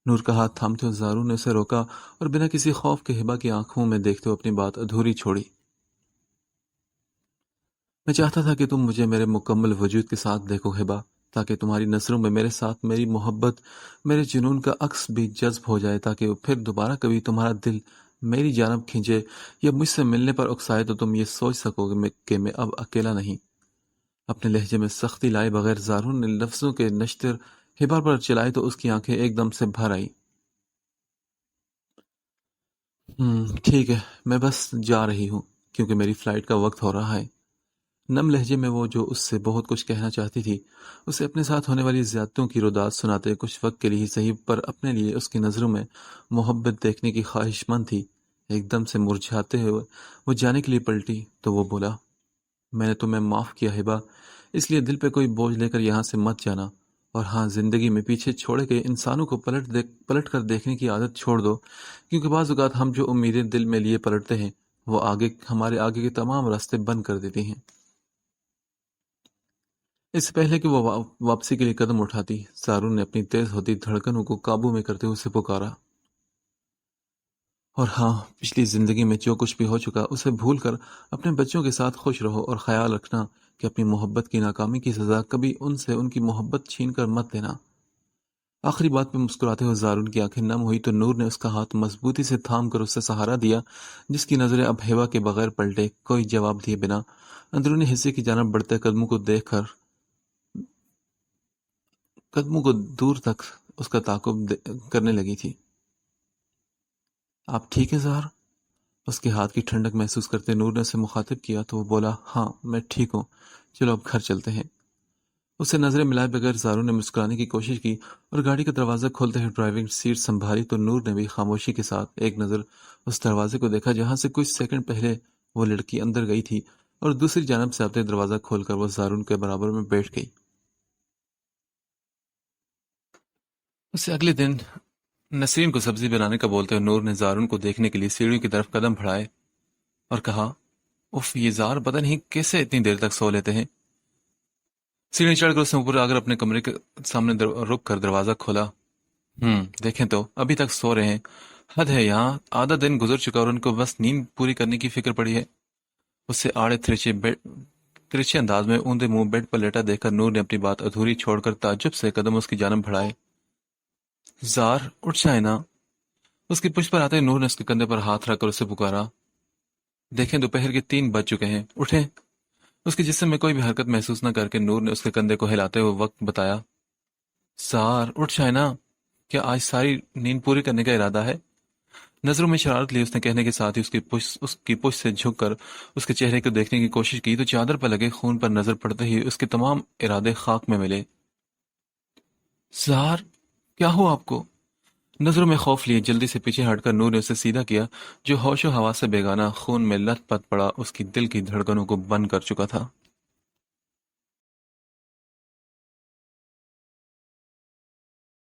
نور کا ہاتھ تھامتے ہوئے زارون نے اسے روکا اور بنا کسی خوف کے ہیبا کی آنکھوں میں دیکھتے ہوئے اپنی بات ادھوری چھوڑی۔ میں چاہتا تھا کہ تم مجھے میرے مکمل وجود کے ساتھ دیکھو ہیبا، تاکہ تمہاری نظروں میں میرے ساتھ میری محبت، میرے جنون کا عکس بھی جذب ہو جائے، تاکہ پھر دوبارہ کبھی تمہارا دل میری جانب کھینچے یا مجھ سے ملنے پر اکسائے تو تم یہ سوچ سکو کہ میں اب اکیلا نہیں۔ اپنے لہجے میں سختی لائے بغیر زارون نے لفظوں کے نشتر ہیبا پر چلائے تو اس کی آنکھیں ایک دم سے بھر آئی۔ ٹھیک ہے، میں بس جا رہی ہوں کیونکہ میری فلائٹ کا وقت ہو رہا ہے۔ نم لہجے میں وہ جو اس سے بہت کچھ کہنا چاہتی تھی اسے اپنے ساتھ ہونے والی زیادتیوں کی روداد سناتے کچھ وقت کے لیے ہی صحیح پر اپنے لیے اس کی نظروں میں محبت دیکھنے کی خواہش مند تھی، ایک دم سے مرجھاتے ہوئے وہ جانے کے لیے پلٹی تو وہ بولا، میں نے تمہیں معاف کیا ہیبا، اس لیے دل پہ کوئی بوجھ لے کر یہاں سے مت جانا، اور ہاں زندگی میں پیچھے چھوڑے گئے انسانوں کو پلٹ کر دیکھنے کی عادت چھوڑ دو، کیونکہ بعض اوقات ہم جو امیدیں دل میں لیے پلٹتے ہیں وہ ہمارے آگے کے تمام راستے بند کر دیتی ہیں۔ اس سے پہلے کہ وہ واپسی کے لیے قدم اٹھاتی، زارون نے اپنی تیز ہوتی دھڑکنوں کو قابو میں کرتے ہوئے اسے پکارا، اور ہاں پچھلی زندگی میں جو کچھ بھی ہو چکا اسے بھول کر اپنے بچوں کے ساتھ خوش رہو، اور خیال رکھنا کہ اپنی محبت کی ناکامی کی سزا کبھی ان سے ان کی محبت چھین کر مت لینا۔ آخری بات پہ مسکراتے ہوئے زارون کی آنکھیں نم ہوئی تو نور نے اس کا ہاتھ مضبوطی سے تھام کر اسے سہارا دیا، جس کی نظریں اب ہیبا کے بغیر پلٹے کوئی جواب دیے بنا اندرونی حصے کی جانب بڑھتے قدموں کو دور تک اس کا تعاقب کرنے لگی تھی۔ آپ ٹھیک ہیں زہر؟ اس کے ہاتھ کی ٹھنڈک محسوس کرتے نور نے اسے مخاطب کیا تو وہ بولا، ہاں میں ٹھیک ہوں، چلو اب گھر چلتے ہیں۔ اسے نظریں ملائے بغیر زارو نے مسکرانے کی کوشش کی اور گاڑی کا دروازہ کھولتے ہوئے ڈرائیونگ سیٹ سنبھالی تو نور نے بھی خاموشی کے ساتھ ایک نظر اس دروازے کو دیکھا جہاں سے کچھ سیکنڈ پہلے وہ لڑکی اندر گئی تھی، اور دوسری جانب سے آتے دروازہ کھول کر وہ زارون کے برابر میں بیٹھ گئی۔ اسے اگلے دن نسرین کو سبزی بنانے کا بولتے ہوئے نور نے زارون کو دیکھنے کے لیے سیڑھیوں کی طرف قدم بڑھائے اور کہا، اف یہ زار پتہ نہیں کیسے اتنی دیر تک سو لیتے ہیں۔ سیڑھی چڑھ کر اس نے اوپر آ کر اپنے کمرے کے سامنے رک کر دروازہ کھولا۔ دیکھیں تو ابھی تک سو رہے ہیں، حد ہے، یہاں آدھا دن گزر چکا اور ان کو بس نیند پوری کرنے کی فکر پڑی ہے۔ اسے آڑے ترچھے انداز میں اوندے منہ بیڈ پر لیٹا دیکھ کر نور نے اپنی بات ادھوری چھوڑ کر تعجب سے قدم اس کی جانب بڑھائے۔ زار اٹھ جائے نا۔ اس کی پشت پر آتے نور نے اس کے کندھے پر ہاتھ رکھ کر اسے پکارا۔ دیکھیں دوپہر کے 3 بج چکے ہیں، اٹھیں۔ اس کے جسم میں کوئی بھی حرکت محسوس نہ کر کے نور نے اس کے کندھے کو ہلاتے ہوئے وقت بتایا۔ زار اٹھ جائے نا، کیا آج ساری نیند پوری کرنے کا ارادہ ہے؟ نظروں میں شرارت لی اس نے کہنے کے ساتھ ہی اس کی پشت سے جھک کر اس کے چہرے کو دیکھنے کی کوشش کی تو چادر پر لگے خون پر نظر پڑتے ہی اس کے تمام ارادے خاک میں ملے۔ زار کیا ہوا آپ کو؟ نظروں میں خوف لیے جلدی سے پیچھے ہٹ کر نور نے اسے سیدھا کیا جو ہوش و حواس سے بیگانہ خون میں لت پت پڑا اس کی دل کی دھڑکنوں کو بند کر چکا تھا۔